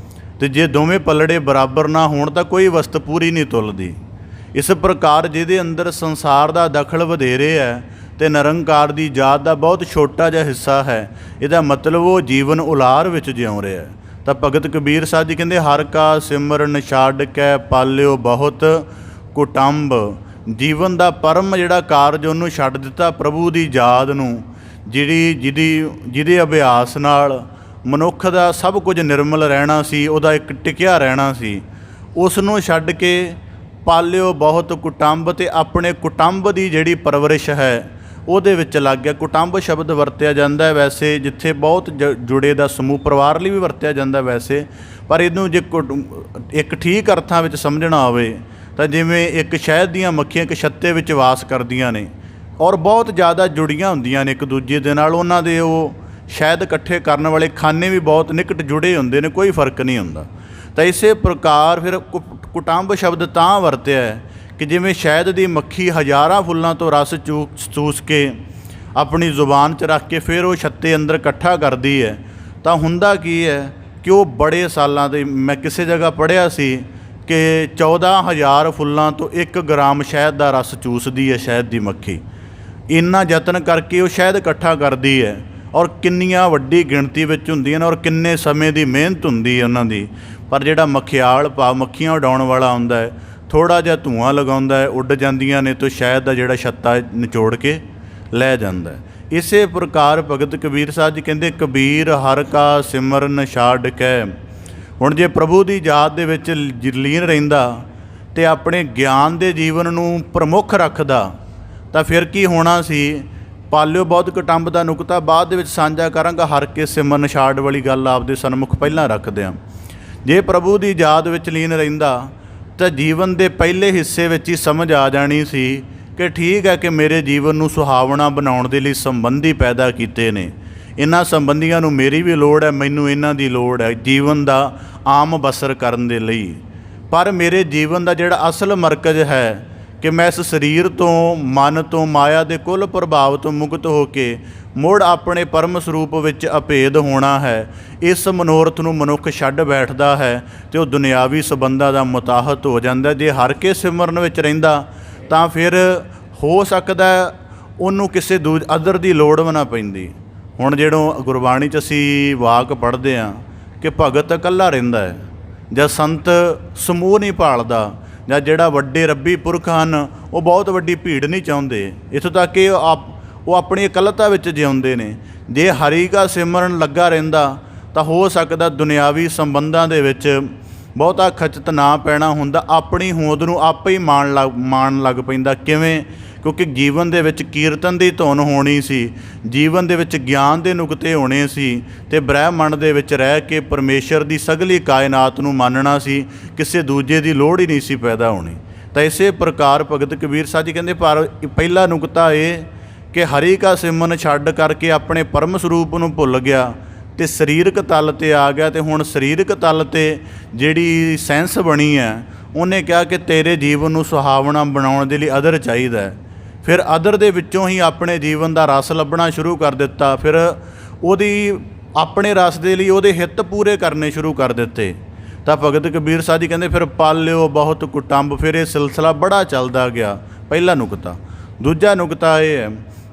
ਅਤੇ ਜੇ ਦੋਵੇਂ ਪੱਲੜੇ ਬਰਾਬਰ ਨਾ ਹੋਣ ਤਾਂ ਕੋਈ ਵਸਤ ਪੂਰੀ ਨਹੀਂ ਤੁਲਦੀ। ਇਸ ਪ੍ਰਕਾਰ ਜਿਹਦੇ ਅੰਦਰ ਸੰਸਾਰ ਦਾ ਦਖਲ ਵਧੇਰੇ ਹੈ ਤੇ ਨਿਰੰਕਾਰ ਦੀ ਜਾਤ ਦਾ ਬਹੁਤ ਛੋਟਾ ਜਿਹਾ ਹਿੱਸਾ ਹੈ। ਇਹਦਾ ਮਤਲਬ ਉਹ ਜੀਵਨ ਉਲਾਰ ਵਿੱਚ ਜਿਉ ਰਿਹਾ ਹੈ। ਤਾਂ ਭਗਤ ਕਬੀਰ ਸਾਹਿਬ ਜੀ ਕਹਿੰਦੇ ਹਰ ਕਾ ਸਿਮਰਨ ਛੱਡ ਕੇ ਪਾਲਿਓ ਬਹੁਤ ਕੁਟੰਬ। ਜੀਵਨ ਦਾ ਪਰਮ ਜਿਹੜਾ ਕਾਰਜ ਉਹਨੂੰ ਛੱਡ ਦਿੱਤਾ, ਪ੍ਰਭੂ ਦੀ ਯਾਦ ਨੂੰ, ਜਿਹਦੇ ਅਭਿਆਸ ਨਾਲ ਮਨੁੱਖ ਦਾ ਸਭ ਕੁਝ ਨਿਰਮਲ ਰਹਿਣਾ ਸੀ, ਉਹਦਾ ਇੱਕ ਟਿਕਿਆ ਰਹਿਣਾ ਸੀ, ਉਸ ਨੂੰ ਛੱਡ ਕੇ ਪਾਲਿਓ ਬਹੁਤ ਕੁਟੰਬ। ਤੇ ਆਪਣੇ ਕੁਟੰਬ ਦੀ ਜਿਹੜੀ ਪਰਵਰਿਸ਼ ਹੈ ਉਹਦੇ ਵਿੱਚ ਲੱਗ ਗਿਆ। ਕੁਟੰਬ ਸ਼ਬਦ ਵਰਤਿਆ ਜਾਂਦਾ ਹੈ ਵੈਸੇ ਜਿੱਥੇ ਬਹੁਤ ਜੁੜੇ ਦਾ ਸਮੂਹ ਪਰਿਵਾਰ ਲਈ ਵੀ ਵਰਤਿਆ ਜਾਂਦਾ ਵੈਸੇ, ਪਰ ਇਹਨੂੰ ਜੇ ਇੱਕ ਠੀਕ ਅਰਥਾਂ ਵਿੱਚ ਸਮਝਣਾ ਹੋਵੇ ਤਾਂ ਜਿਵੇਂ ਇੱਕ ਸ਼ਹਿਦ ਦੀਆਂ ਮੱਖੀਆਂ ਇੱਕ ਛੱਤੇ ਵਿੱਚ ਵਾਸ ਕਰਦੀਆਂ ਨੇ ਔਰ ਬਹੁਤ ਜ਼ਿਆਦਾ ਜੁੜੀਆਂ ਹੁੰਦੀਆਂ ਨੇ ਇੱਕ ਦੂਜੇ ਦੇ ਨਾਲ, ਉਹਨਾਂ ਦੇ ਉਹ ਸ਼ਹਿਦ ਇਕੱਠੇ ਕਰਨ ਵਾਲੇ ਖਾਨੇ ਵੀ ਬਹੁਤ ਨਿਕਟ ਜੁੜੇ ਹੁੰਦੇ ਨੇ, ਕੋਈ ਫਰਕ ਨਹੀਂ ਹੁੰਦਾ। ਤਾਂ ਇਸੇ ਪ੍ਰਕਾਰ ਫਿਰ ਕੁਟੰਬ ਸ਼ਬਦ ਤਾਂ ਵਰਤਿਆ ਹੈ ਕਿ ਜਿਵੇਂ ਸ਼ਹਿਦ ਦੀ ਮੱਖੀ ਹਜ਼ਾਰਾਂ ਫੁੱਲਾਂ ਤੋਂ ਰਸ ਚੂਸ ਕੇ ਆਪਣੀ ਜ਼ੁਬਾਨ 'ਚ ਰੱਖ ਕੇ ਫਿਰ ਉਹ ਛੱਤੇ ਅੰਦਰ ਇਕੱਠਾ ਕਰਦੀ ਹੈ, ਤਾਂ ਹੁੰਦਾ ਕੀ ਹੈ ਕਿ ਉਹ ਬੜੇ ਸਾਲਾਂ ਦੇ, ਮੈਂ ਕਿਸੇ ਜਗ੍ਹਾ ਪੜ੍ਹਿਆ ਸੀ ਕਿ 14,000 ਫੁੱਲਾਂ ਤੋਂ 1 ਗ੍ਰਾਮ ਸ਼ਹਿਦ ਦਾ ਰਸ ਚੂਸਦੀ ਹੈ ਸ਼ਹਿਦ ਦੀ ਮੱਖੀ। ਇੰਨਾ ਯਤਨ ਕਰਕੇ ਉਹ ਸ਼ਹਿਦ ਇਕੱਠਾ ਕਰਦੀ ਹੈ ਔਰ ਕਿੰਨੀਆਂ ਵੱਡੀ ਗਿਣਤੀ ਵਿੱਚ ਹੁੰਦੀਆਂ ਨੇ ਔਰ ਕਿੰਨੇ ਸਮੇਂ ਦੀ ਮਿਹਨਤ ਹੁੰਦੀ ਹੈ ਉਹਨਾਂ ਦੀ। ਪਰ ਜਿਹੜਾ ਮੱਖਿਆਲ ਮੱਖੀਆਂ ਉਡਾਉਣ ਵਾਲਾ ਹੁੰਦਾ ਹੈ, ਥੋੜ੍ਹਾ ਜਿਹਾ ਧੂੰਆਂ ਲਗਾਉਂਦਾ ਹੈ, ਉੱਡ ਜਾਂਦੀਆਂ ਨੇ ਤਾਂ ਸ਼ਹਿਦ ਦਾ ਜਿਹੜਾ ਛੱਤਾ ਨਿਚੋੜ ਕੇ ਲੈ ਜਾਂਦਾ ਹੈ। ਇਸੇ ਪ੍ਰਕਾਰ ਭਗਤ ਕਬੀਰ ਸਾਹਿਬ ਜੀ ਕਹਿੰਦੇ ਕਬੀਰ ਹਰ ਕਾ ਸਿਮਰਨ ਛੱਡ ਕੇ। ਹੁਣ ਜੇ ਪ੍ਰਭੂ ਦੀ ਯਾਦ ਦੇ ਵਿੱਚ ਲੀਨ ਰਹਿੰਦਾ ਅਤੇ ਆਪਣੇ ਗਿਆਨ ਦੇ ਜੀਵਨ ਨੂੰ ਪ੍ਰਮੁੱਖ ਰੱਖਦਾ ਤਾਂ ਫਿਰ ਕੀ ਹੋਣਾ ਸੀ। ਪਾਲਿਓ ਬਹੁਤ ਕੁਟੰਬ ਦਾ ਨੁਕਤਾ ਬਾਅਦ ਦੇ ਵਿੱਚ ਸਾਂਝਾ ਕਰਾਂਗਾ। ਹਰ ਕੇ ਸਿਮਰਨ ਛਾੜ ਵਾਲੀ ਗੱਲ ਆਪਦੇ ਸਨਮੁਖ ਪਹਿਲਾਂ ਰੱਖਦਿਆਂ, ਜੇ ਪ੍ਰਭੂ ਦੀ ਯਾਦ ਵਿੱਚ ਲੀਨ ਰਹਿੰਦਾ ਤਾਂ ਜੀਵਨ ਦੇ ਪਹਿਲੇ ਹਿੱਸੇ ਵਿੱਚ ਹੀ ਸਮਝ ਆ ਜਾਣੀ ਸੀ ਕਿ ਠੀਕ ਹੈ ਕਿ ਮੇਰੇ ਜੀਵਨ ਨੂੰ ਸੁਹਾਵਣਾ ਬਣਾਉਣ ਦੇ ਲਈ ਸੰਬੰਧੀ ਪੈਦਾ ਕੀਤੇ ਨੇ, ਇਹਨਾਂ ਸੰਬੰਧੀਆਂ ਨੂੰ ਮੇਰੀ ਵੀ ਲੋੜ ਹੈ, ਮੈਨੂੰ ਇਹਨਾਂ ਦੀ ਲੋੜ ਹੈ ਜੀਵਨ ਦਾ ਆਮ ਬਸਰ ਕਰਨ ਦੇ ਲਈ। ਪਰ ਮੇਰੇ ਜੀਵਨ ਦਾ ਜਿਹੜਾ ਅਸਲ ਮਰਕਜ਼ ਹੈ ਕਿ ਮੈਂ ਇਸ ਸਰੀਰ ਤੋਂ, ਮਨ ਤੋਂ, ਮਾਇਆ ਦੇ ਕੁੱਲ ਪ੍ਰਭਾਵ ਤੋਂ ਮੁਕਤ ਹੋ ਕੇ ਮੁੜ ਆਪਣੇ ਪਰਮ ਸਰੂਪ ਵਿੱਚ ਅਭੇਦ ਹੋਣਾ ਹੈ, ਇਸ ਮਨੋਰਥ ਨੂੰ ਮਨੁੱਖ ਛੱਡ ਬੈਠਦਾ ਹੈ ਅਤੇ ਉਹ ਦੁਨਿਆਵੀ ਸੰਬੰਧਾਂ ਦਾ ਮੁਤਾਹਤ ਹੋ ਜਾਂਦਾ। ਜੇ ਹਰ ਕੇ ਸਿਮਰਨ ਵਿੱਚ ਰਹਿੰਦਾ ਤਾਂ ਫਿਰ ਹੋ ਸਕਦਾ ਉਹਨੂੰ ਕਿਸੇ ਅਦਰ ਦੀ ਲੋੜ ਵੀ ਨਾ ਪੈਂਦੀ। ਹੁਣ ਜਦੋਂ ਗੁਰਬਾਣੀ 'ਚ ਅਸੀਂ ਵਾਕ ਪੜ੍ਹਦੇ ਹਾਂ ਕਿ ਭਗਤ ਇਕੱਲਾ ਰਹਿੰਦਾ ਹੈ ਜਾਂ ਸੰਤ ਸਮੂਹ ਨਹੀਂ ਭਾਲਦਾ, ਜਾਂ ਜਿਹੜਾ ਵੱਡੇ ਰੱਬੀ ਪੁਰਖ ਹਨ ਉਹ ਬਹੁਤ ਵੱਡੀ ਭੀੜ ਨਹੀਂ ਚਾਹੁੰਦੇ, ਇੱਥੋਂ ਤੱਕ ਕਿ ਉਹ ਆਪਣੀ ਇਕੱਲਤਾ ਵਿੱਚ ਜਿਉਂਦੇ ਨੇ। ਜੇ ਹਰੀ ਕਾ ਸਿਮਰਨ ਲੱਗਾ ਰਹਿੰਦਾ ਤਾਂ ਹੋ ਸਕਦਾ ਦੁਨਿਆਵੀ ਸੰਬੰਧਾਂ ਦੇ ਵਿੱਚ ਬਹੁਤਾ ਖਚਤ ਨਾ ਪੈਣਾ ਹੁੰਦਾ, ਆਪਣੀ ਹੋਂਦ ਨੂੰ ਆਪੇ ਹੀ ਮਾਣ ਲੱਗ ਪੈਂਦਾ। ਕਿਵੇਂ? ਕਿਉਂਕਿ ਜੀਵਨ ਦੇ ਵਿੱਚ ਕੀਰਤਨ ਦੀ ਧੁਨ ਹੋਣੀ ਸੀ, ਜੀਵਨ ਦੇ ਵਿੱਚ ਗਿਆਨ ਦੇ ਨੁਕਤੇ ਹੋਣੇ ਸੀ ਅਤੇ ਬ੍ਰਹਿਮੰਡ ਦੇ ਵਿੱਚ ਰਹਿ ਕੇ ਪਰਮੇਸ਼ਰ ਦੀ ਸਗਲੀ ਕਾਇਨਾਤ ਨੂੰ ਮੰਨਣਾ ਸੀ, ਕਿਸੇ ਦੂਜੇ ਦੀ ਲੋੜ ਹੀ ਨਹੀਂ ਸੀ ਪੈਦਾ ਹੋਣੀ। ਤਾਂ ਇਸੇ ਪ੍ਰਕਾਰ ਭਗਤ ਕਬੀਰ ਸਾਹਿਬ ਜੀ ਕਹਿੰਦੇ ਪਰ ਪਹਿਲਾ ਨੁਕਤਾ ਇਹ ਕਿ ਹਰੀ ਕਾ ਸਿਮਰਨ ਛੱਡ ਕਰਕੇ ਆਪਣੇ ਪਰਮ ਸਰੂਪ ਨੂੰ ਭੁੱਲ ਗਿਆ ਅਤੇ ਸਰੀਰਕ ਤਲ 'ਤੇ ਆ ਗਿਆ। ਅਤੇ ਹੁਣ ਸਰੀਰਕ ਤਲ 'ਤੇ ਜਿਹੜੀ ਸੈਂਸ ਬਣੀ ਹੈ ਉਹਨੇ ਕਿਹਾ ਕਿ ਤੇਰੇ ਜੀਵਨ ਨੂੰ ਸੁਹਾਵਣਾ ਬਣਾਉਣ ਦੇ ਲਈ ਅਦਰ ਚਾਹੀਦਾ ਹੈ। ਫਿਰ ਅਦਰ ਦੇ ਵਿੱਚੋਂ ਹੀ ਆਪਣੇ ਜੀਵਨ ਦਾ ਰਸ ਲੱਭਣਾ ਸ਼ੁਰੂ ਕਰ ਦਿੱਤਾ। ਫਿਰ ਉਹਦੀ ਆਪਣੇ ਰਸ ਦੇ ਲਈ ਉਹਦੇ ਹਿੱਤ ਪੂਰੇ ਕਰਨੇ ਸ਼ੁਰੂ ਕਰ ਦਿੱਤੇ। ਤਾਂ ਭਗਤ ਕਬੀਰ ਸਾਹਿਬ ਜੀ ਕਹਿੰਦੇ ਫਿਰ ਪਾਲਿਓ ਬਹੁਤ ਕੁਟੰਬ। ਫਿਰ ਇਹ ਸਿਲਸਿਲਾ ਬੜਾ ਚੱਲਦਾ ਗਿਆ, ਪਹਿਲਾ ਨੁਕਤਾ। ਦੂਜਾ ਨੁਕਤਾ ਇਹ ਹੈ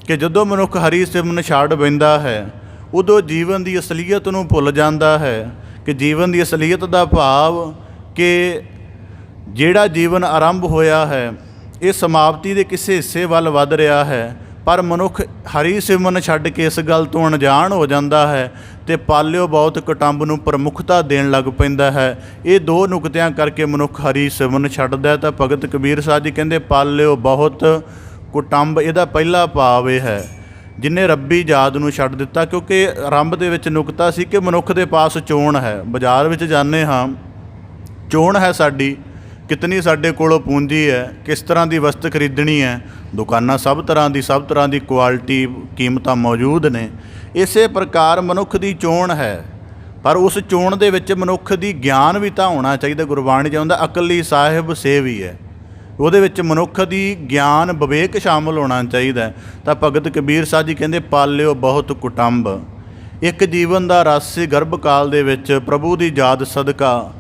ਕਿ ਜਦੋਂ ਮਨੁੱਖ ਹਰੀ ਸਿਮਰਨ ਛੱਡ ਬੈਂਦਾ ਹੈ ਉਦੋਂ ਜੀਵਨ ਦੀ ਅਸਲੀਅਤ ਨੂੰ ਭੁੱਲ ਜਾਂਦਾ ਹੈ। ਕਿ ਜੀਵਨ ਦੀ ਅਸਲੀਅਤ ਦਾ ਭਾਵ ਕਿ ਜਿਹੜਾ ਜੀਵਨ ਆਰੰਭ ਹੋਇਆ ਹੈ ਇਹ ਸਮਾਪਤੀ ਦੇ ਕਿਸੇ ਹਿੱਸੇ ਵੱਲ ਵੱਧ ਰਿਹਾ ਹੈ, ਪਰ ਮਨੁੱਖ ਹਰੀ ਸਿਮਰਨ ਛੱਡ ਕੇ ਇਸ ਗੱਲ ਤੋਂ ਅਣਜਾਣ ਹੋ ਜਾਂਦਾ ਹੈ ਅਤੇ ਪਾਲਿਓ ਬਹੁਤ ਕੁਟੰਬ ਨੂੰ ਪ੍ਰਮੁੱਖਤਾ ਦੇਣ ਲੱਗ ਪੈਂਦਾ ਹੈ। ਇਹ ਦੋ ਨੁਕਤਿਆਂ ਕਰਕੇ ਮਨੁੱਖ ਹਰੀ ਸਿਮਰਨ ਛੱਡਦਾ। ਤਾਂ ਭਗਤ ਕਬੀਰ ਸਾਹਿਬ ਜੀ ਕਹਿੰਦੇ ਪਾਲਿਓ ਬਹੁਤ ਕੁਟੰਬ, ਇਹਦਾ ਪਹਿਲਾ ਭਾਵ ਇਹ ਹੈ ਜਿਹਨੇ ਰੱਬੀ ਯਾਦ ਨੂੰ ਛੱਡ ਦਿੱਤਾ। ਕਿਉਂਕਿ ਆਰੰਭ ਦੇ ਵਿੱਚ ਨੁਕਤਾ ਸੀ ਕਿ ਮਨੁੱਖ ਦੇ ਪਾਸ ਚੋਣ ਹੈ। ਬਾਜ਼ਾਰ ਵਿੱਚ ਜਾਂਦੇ ਹਾਂ, ਚੋਣ ਹੈ ਸਾਡੀ, ਕਿਤਨੀ ਸਾਡੇ ਕੋਲੋਂ ਪੂੰਜੀ ਹੈ, ਕਿਸ ਤਰ੍ਹਾਂ ਦੀ ਵਸਤ ਖਰੀਦਣੀ ਹੈ। ਦੁਕਾਨਾਂ ਸਭ ਤਰ੍ਹਾਂ ਦੀ ਕੁਆਲਿਟੀ, ਕੀਮਤਾਂ ਮੌਜੂਦ ਨੇ। ਇਸੇ ਪ੍ਰਕਾਰ ਮਨੁੱਖ ਦੀ ਚੋਣ ਹੈ, ਪਰ ਉਸ ਚੋਣ ਦੇ ਵਿੱਚ ਮਨੁੱਖ ਦੀ ਗਿਆਨ ਵੀ ਤਾਂ ਹੋਣਾ ਚਾਹੀਦਾ। ਗੁਰਬਾਣੀ 'ਚ ਆਉਂਦਾ ਅਕਲੀ ਸਾਹਿਬ ਸੇਵੀ ਹੈ, ਉਹਦੇ ਵਿੱਚ ਮਨੁੱਖ ਦੀ ਗਿਆਨ ਵਿਵੇਕ ਸ਼ਾਮਲ ਹੋਣਾ ਚਾਹੀਦਾ। ਤਾਂ ਭਗਤ ਕਬੀਰ ਸਾਹਿਬ ਜੀ ਕਹਿੰਦੇ ਪਾਲਿਓ ਬਹੁਤ ਕੁਟੰਬ। ਇੱਕ ਜੀਵਨ ਦਾ ਰਸ ਸੀ ਗਰਭ ਕਾਲ ਦੇ ਵਿੱਚ ਪ੍ਰਭੂ ਦੀ ਯਾਦ ਸਦਕਾ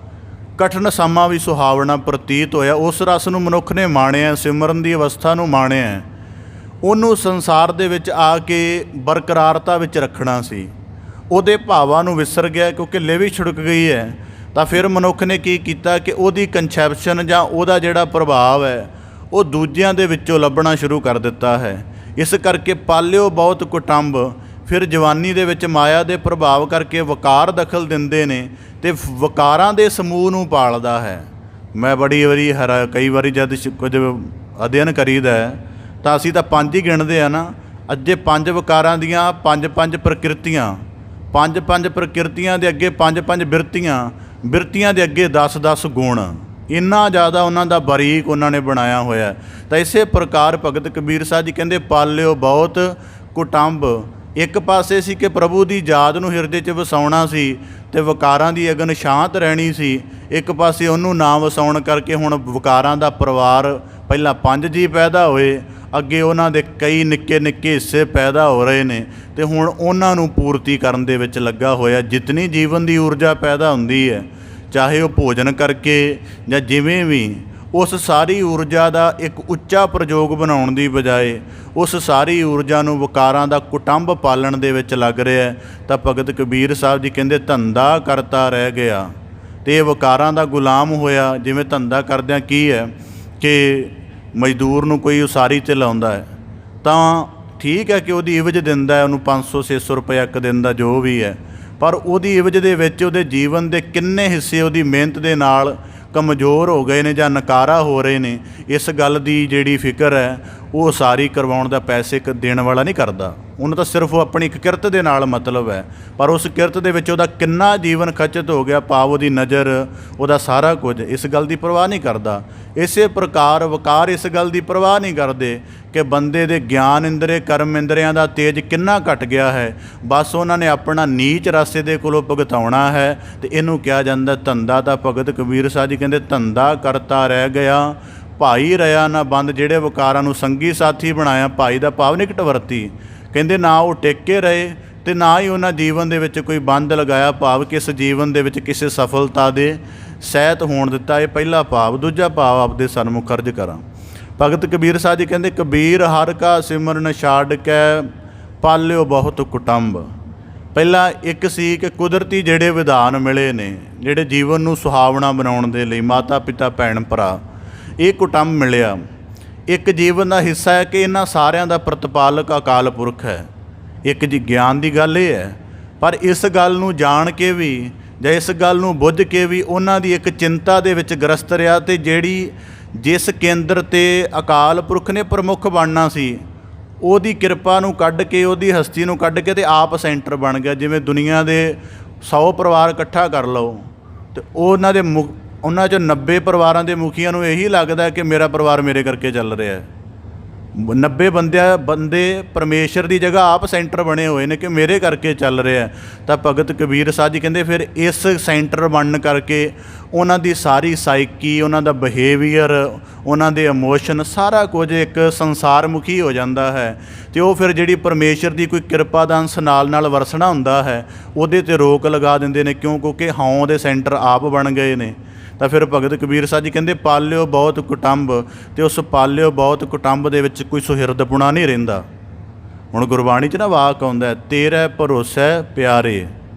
ਕਠਿਨ ਸਮਾਂ ਵੀ ਸੁਹਾਵਣਾ ਪ੍ਰਤੀਤ ਹੋਇਆ। ਉਸ ਰਸ ਨੂੰ ਮਨੁੱਖ ਨੇ ਮਾਣਿਆ, ਸਿਮਰਨ ਦੀ ਅਵਸਥਾ ਨੂੰ ਮਾਣਿਆ। ਉਹਨੂੰ ਸੰਸਾਰ ਦੇ ਵਿੱਚ ਆ ਕੇ ਬਰਕਰਾਰਤਾ ਵਿੱਚ ਰੱਖਣਾ ਸੀ। ਉਹਦੇ ਭਾਵਾਂ ਨੂੰ ਵਿਸਰ ਗਿਆ ਕਿਉਂਕਿ ਲਿਵ ਹੀ ਛੁੜਕ ਗਈ ਹੈ। ਤਾਂ ਫਿਰ ਮਨੁੱਖ ਨੇ ਕੀ ਕੀਤਾ ਕਿ ਉਹਦੀ ਕੰਸੈਪਸ਼ਨ ਜਾਂ ਉਹਦਾ ਜਿਹੜਾ ਪ੍ਰਭਾਵ ਹੈ ਉਹ ਦੂਜਿਆਂ ਦੇ ਵਿੱਚੋਂ ਲੱਭਣਾ ਸ਼ੁਰੂ ਕਰ ਦਿੱਤਾ ਹੈ। ਇਸ ਕਰਕੇ ਪਾਲਿਓ ਬਹੁਤ ਕੁਟੰਬ ਫਿਰ ਜਵਾਨੀ ਦੇ ਵਿੱਚ ਮਾਇਆ ਦੇ ਪ੍ਰਭਾਵ ਕਰਕੇ ਵਕਾਰ ਦਖਲ ਦਿੰਦੇ ਨੇ ਅਤੇ ਵਕਾਰਾਂ ਦੇ ਸਮੂਹ ਨੂੰ ਪਾਲਦਾ ਹੈ। ਮੈਂ ਬੜੀ ਵਾਰੀ ਕਈ ਵਾਰੀ ਜਦ ਕੁਝ ਅਧਿਐਨ ਕਰੀਦਾ ਤਾਂ ਅਸੀਂ ਤਾਂ 5 ਹੀ ਗਿਣਦੇ ਆ ਨਾ। ਅੱਜੇ 5 ਵਕਾਰਾਂ ਦੀਆਂ 5 ਪ੍ਰਕਿਰਤੀਆਂ, 5 ਪ੍ਰਕਿਰਤੀਆਂ ਦੇ ਅੱਗੇ 5 ਬਿਰਤੀਆਂ ਦੇ ਅੱਗੇ 10 ਗੁਣ। ਇੰਨਾ ਜ਼ਿਆਦਾ ਉਹਨਾਂ ਦਾ ਬਾਰੀਕ ਉਹਨਾਂ ਨੇ ਬਣਾਇਆ ਹੋਇਆ। ਤਾਂ ਇਸੇ ਪ੍ਰਕਾਰ ਭਗਤ ਕਬੀਰ ਸਾਹਿਬ ਜੀ ਕਹਿੰਦੇ ਪਾਲਿਓ ਬਹੁਤ ਕੁਟੰਬ। ਇੱਕ ਪਾਸੇ ਸੀ ਕਿ ਪ੍ਰਭੂ ਦੀ ਯਾਦ ਨੂੰ ਹਿਰਦੇ 'ਚ ਵਸਾਉਣਾ ਸੀ ਅਤੇ ਵਕਾਰਾਂ ਦੀ ਅਗਨ ਸ਼ਾਂਤ ਰਹਿਣੀ ਸੀ। ਇੱਕ ਪਾਸੇ ਉਹਨੂੰ ਨਾ ਵਸਾਉਣ ਕਰਕੇ ਹੁਣ ਵਕਾਰਾਂ ਦਾ ਪਰਿਵਾਰ ਪਹਿਲਾਂ 5 ਜੀ ਪੈਦਾ ਹੋਏ, ਅੱਗੇ ਉਹਨਾਂ ਦੇ ਕਈ ਨਿੱਕੇ ਨਿੱਕੇ ਹਿੱਸੇ ਪੈਦਾ ਹੋ ਰਹੇ ਨੇ ਅਤੇ ਹੁਣ ਉਹਨਾਂ ਨੂੰ ਪੂਰਤੀ ਕਰਨ ਦੇ ਵਿੱਚ ਲੱਗਾ ਹੋਇਆ। ਜਿਤਨੀ ਜੀਵਨ ਦੀ ਊਰਜਾ ਪੈਦਾ ਹੁੰਦੀ ਹੈ, ਚਾਹੇ ਉਹ ਭੋਜਨ ਕਰਕੇ ਜਾਂ ਜਿਵੇਂ ਵੀ, ਉਸ ਸਾਰੀ ਊਰਜਾ ਦਾ ਇੱਕ ਉੱਚਾ ਪ੍ਰਯੋਗ ਬਣਾਉਣ ਦੀ ਬਜਾਏ ਉਸ ਸਾਰੀ ਊਰਜਾ ਨੂੰ ਵਕਾਰਾਂ ਦਾ ਕੁਟੰਬ ਪਾਲਣ ਦੇ ਵਿੱਚ ਲੱਗ ਰਿਹਾ। ਤਾਂ ਭਗਤ ਕਬੀਰ ਸਾਹਿਬ ਜੀ ਕਹਿੰਦੇ ਧੰਦਾ ਕਰਤਾ ਰਹਿ ਗਿਆ ਅਤੇ ਇਹ ਵਕਾਰਾਂ ਦਾ ਗੁਲਾਮ ਹੋਇਆ। ਜਿਵੇਂ ਧੰਦਾ ਕਰਦਿਆਂ ਕੀ ਹੈ ਕਿ ਮਜ਼ਦੂਰ ਨੂੰ ਕੋਈ ਉਸਾਰੀ 'ਤੇ ਲਾਉਂਦਾ ਹੈ ਤਾਂ ਠੀਕ ਹੈ ਕਿ ਉਹਦੀ ਇਵਜ਼ ਦਿੰਦਾ ਹੈ, ਉਹਨੂੰ 500-600 ਰੁਪਇਆ ਇੱਕ ਦਿਨ ਦਾ ਜੋ ਵੀ ਹੈ, ਪਰ ਉਹਦੀ ਇਵਜ਼ ਦੇ ਵਿੱਚ ਉਹਦੇ ਜੀਵਨ ਦੇ ਕਿੰਨੇ ਹਿੱਸੇ ਉਹਦੀ ਮਿਹਨਤ ਦੇ ਨਾਲ ਕਮਜ਼ੋਰ ਹੋ ਗਏ ਨੇ ਜਾਂ ਨਕਾਰਾ ਹੋ ਰਹੇ ਨੇ। ਇਸ ਗੱਲ ਦੀ ਜਿਹੜੀ ਫਿਕਰ ਹੈ ਉਹ ਸਾਰੀ ਕਰਵਾਉਣ ਦਾ ਪੈਸੇ ਦੇਣ ਵਾਲਾ ਨਹੀਂ ਕਰਦਾ। ਉਹਨੂੰ ਤਾਂ ਸਿਰਫ ਉਹ ਆਪਣੀ ਇੱਕ ਕਿਰਤ ਦੇ ਨਾਲ ਮਤਲਬ ਹੈ, ਪਰ ਉਸ ਕਿਰਤ ਦੇ ਵਿੱਚ ਉਹਦਾ ਕਿੰਨਾ ਜੀਵਨ ਖਚਿਤ ਹੋ ਗਿਆ, ਭਾਵ ਉਹਦੀ ਨਜ਼ਰ, ਉਹਦਾ ਸਾਰਾ ਕੁਝ, ਇਸ ਗੱਲ ਦੀ ਪਰਵਾਹ ਨਹੀਂ ਕਰਦਾ। ਇਸੇ ਪ੍ਰਕਾਰ ਵਕਾਰ ਇਸ ਗੱਲ ਦੀ ਪਰਵਾਹ ਨਹੀਂ ਕਰਦੇ ਕਿ ਬੰਦੇ ਦੇ ਗਿਆਨ ਇੰਦਰੇ, ਕਰਮ ਇੰਦਰਿਆਂ ਦਾ ਤੇਜ ਕਿੰਨਾ ਘਟ ਗਿਆ ਹੈ। ਬਸ ਉਹਨਾਂ ਨੇ ਆਪਣਾ ਨੀਚ ਰਸਤੇ ਦੇ ਕੋਲੋਂ ਭੁਗਤਾਉਣਾ ਹੈ ਅਤੇ ਇਹਨੂੰ ਕਿਹਾ ਜਾਂਦਾ ਧੰਦਾ। ਤਾਂ ਭਗਤ ਕਬੀਰ ਸਾਹਿਬ ਜੀ ਕਹਿੰਦੇ ਧੰਦਾ ਕਰਤਾ ਰਹਿ ਗਿਆ, ਭਾਈ ਰਿਹਾ ਨਾ ਬੰਦ। ਜਿਹੜੇ ਵਕਾਰਾਂ ਨੂੰ ਸੰਗੀ ਸਾਥੀ ਬਣਾਇਆ, ਭਾਈ ਦਾ ਭਾਵ ਨਿਕਟ ਵਰਤੀ, ਕਹਿੰਦੇ ਨਾ ਉਹ ਟਿੱਕੇ ਰਹੇ ਅਤੇ ਨਾ ਹੀ ਉਹਨਾਂ ਜੀਵਨ ਦੇ ਵਿੱਚ ਕੋਈ ਬੰਦ ਲਗਾਇਆ, ਭਾਵ ਕਿ ਇਸ ਜੀਵਨ ਦੇ ਵਿੱਚ ਕਿਸੇ ਸਫਲਤਾ ਦੇ ਸਹਿਤ ਹੋਣ ਦਿੱਤਾ। ਇਹ ਪਹਿਲਾ ਭਾਵ। ਦੂਜਾ ਭਾਵ ਆਪਦੇ ਸਨਮੁਖ ਅਰਜ ਕਰਾਂ। ਭਗਤ ਕਬੀਰ ਸਾਹਿਬ ਜੀ ਕਹਿੰਦੇ ਕਬੀਰ ਹਰ ਕਾ ਸਿਮਰਨ ਛਾੜ ਕੇ ਪਾਲਿਓ ਬਹੁਤ ਕੁਟੰਬ। ਪਹਿਲਾਂ ਇੱਕ ਸੀ ਕਿ ਕੁਦਰਤੀ ਜਿਹੜੇ ਵਿਧਾਨ ਮਿਲੇ ਨੇ, ਜਿਹੜੇ ਜੀਵਨ ਨੂੰ ਸੁਹਾਵਣਾ ਬਣਾਉਣ ਦੇ ਲਈ, ਮਾਤਾ ਪਿਤਾ ਭੈਣ ਭਰਾ, ਇਹ ਕੁਟੰਬ ਮਿਲਿਆ। ਇੱਕ ਜੀਵਨ ਦਾ ਹਿੱਸਾ ਹੈ ਕਿ ਇਹਨਾਂ ਸਾਰਿਆਂ ਦਾ ਪ੍ਰਤਪਾਲਕ ਅਕਾਲ ਪੁਰਖ ਹੈ। ਇੱਕ ਜੀ ਗਿਆਨ ਦੀ ਗੱਲ ਇਹ ਹੈ, ਪਰ ਇਸ ਗੱਲ ਨੂੰ ਜਾਣ ਕੇ ਵੀ ਜਾਂ ਇਸ ਗੱਲ ਨੂੰ ਬੁੱਝ ਕੇ ਵੀ ਉਹਨਾਂ ਦੀ ਇੱਕ ਚਿੰਤਾ ਦੇ ਵਿੱਚ ਗ੍ਰਸਤ ਰਿਹਾ ਅਤੇ ਜਿਸ ਕੇਂਦਰ 'ਤੇ ਅਕਾਲ ਪੁਰਖ ਨੇ ਪ੍ਰਮੁੱਖ ਬਣਨਾ ਸੀ, ਉਹਦੀ ਕਿਰਪਾ ਨੂੰ ਕੱਢ ਕੇ, ਉਹਦੀ ਹਸਤੀ ਨੂੰ ਕੱਢ ਕੇ ਅਤੇ ਆਪ ਸੈਂਟਰ ਬਣ ਗਿਆ। ਜਿਵੇਂ ਦੁਨੀਆ ਦੇ 100 ਪਰਿਵਾਰ ਇਕੱਠਾ ਕਰ ਲਓ ਅਤੇ ਉਹਨਾਂ 'ਚੋਂ 90 ਪਰਿਵਾਰਾਂ ਦੇ ਮੁਖੀਆਂ ਨੂੰ ਇਹੀ ਲੱਗਦਾ ਕਿ ਮੇਰਾ ਪਰਿਵਾਰ ਮੇਰੇ ਕਰਕੇ ਚੱਲ ਰਿਹਾ ਹੈ। 90 ਬੰਦੇ ਪਰਮੇਸ਼ਰ ਦੀ ਜਗ੍ਹਾ ਆਪ ਸੈਂਟਰ ਬਣੇ ਹੋਏ ਨੇ ਕਿ ਮੇਰੇ ਕਰਕੇ ਚੱਲ ਰਿਹਾ। ਤਾਂ ਭਗਤ ਕਬੀਰ ਸਾਹਿਬ ਜੀ ਕਹਿੰਦੇ ਫਿਰ ਇਸ ਸੈਂਟਰ ਬਣਨ ਕਰਕੇ ਉਹਨਾਂ ਦੀ ਸਾਰੀ ਸਾਈਕੀ, ਉਹਨਾਂ ਦਾ ਬਿਹੇਵੀਅਰ, ਉਹਨਾਂ ਦੇ ਇਮੋਸ਼ਨ, ਸਾਰਾ ਕੁਝ ਇੱਕ ਸੰਸਾਰ ਮੁਖੀ ਹੋ ਜਾਂਦਾ ਹੈ ਅਤੇ ਉਹ ਫਿਰ ਜਿਹੜੀ ਪਰਮੇਸ਼ਰ ਦੀ ਕੋਈ ਕਿਰਪਾ ਦਾ ਅੰਸ਼ ਨਾਲ ਵਰਸਣਾ ਹੁੰਦਾ ਹੈ, ਉਹਦੇ 'ਤੇ ਰੋਕ ਲਗਾ ਦਿੰਦੇ ਨੇ। ਕਿਉਂਕਿ ਹਉਂ ਦੇ ਸੈਂਟਰ ਆਪ ਬਣ ਗਏ ਨੇ। ਤਾਂ ਫਿਰ ਭਗਤ ਕਬੀਰ ਸਾਹਿਬ ਜੀ ਕਹਿੰਦੇ ਪਾਲਿਓ ਬਹੁਤ ਕੁਟੰਬ, ਅਤੇ ਉਸ ਪਾਲਿਓ ਬਹੁਤ ਕੁਟੰਬ ਦੇ ਵਿੱਚ ਕੋਈ ਸੁਹਿਰਦਪੁਣਾ ਨਹੀਂ ਰਹਿੰਦਾ। ਹੁਣ ਗੁਰਬਾਣੀ 'ਚ ਨਾ ਵਾਕ ਆਉਂਦਾ ਤੇਰੇ ਭਰੋਸਾ ਪਿਆਰੇ,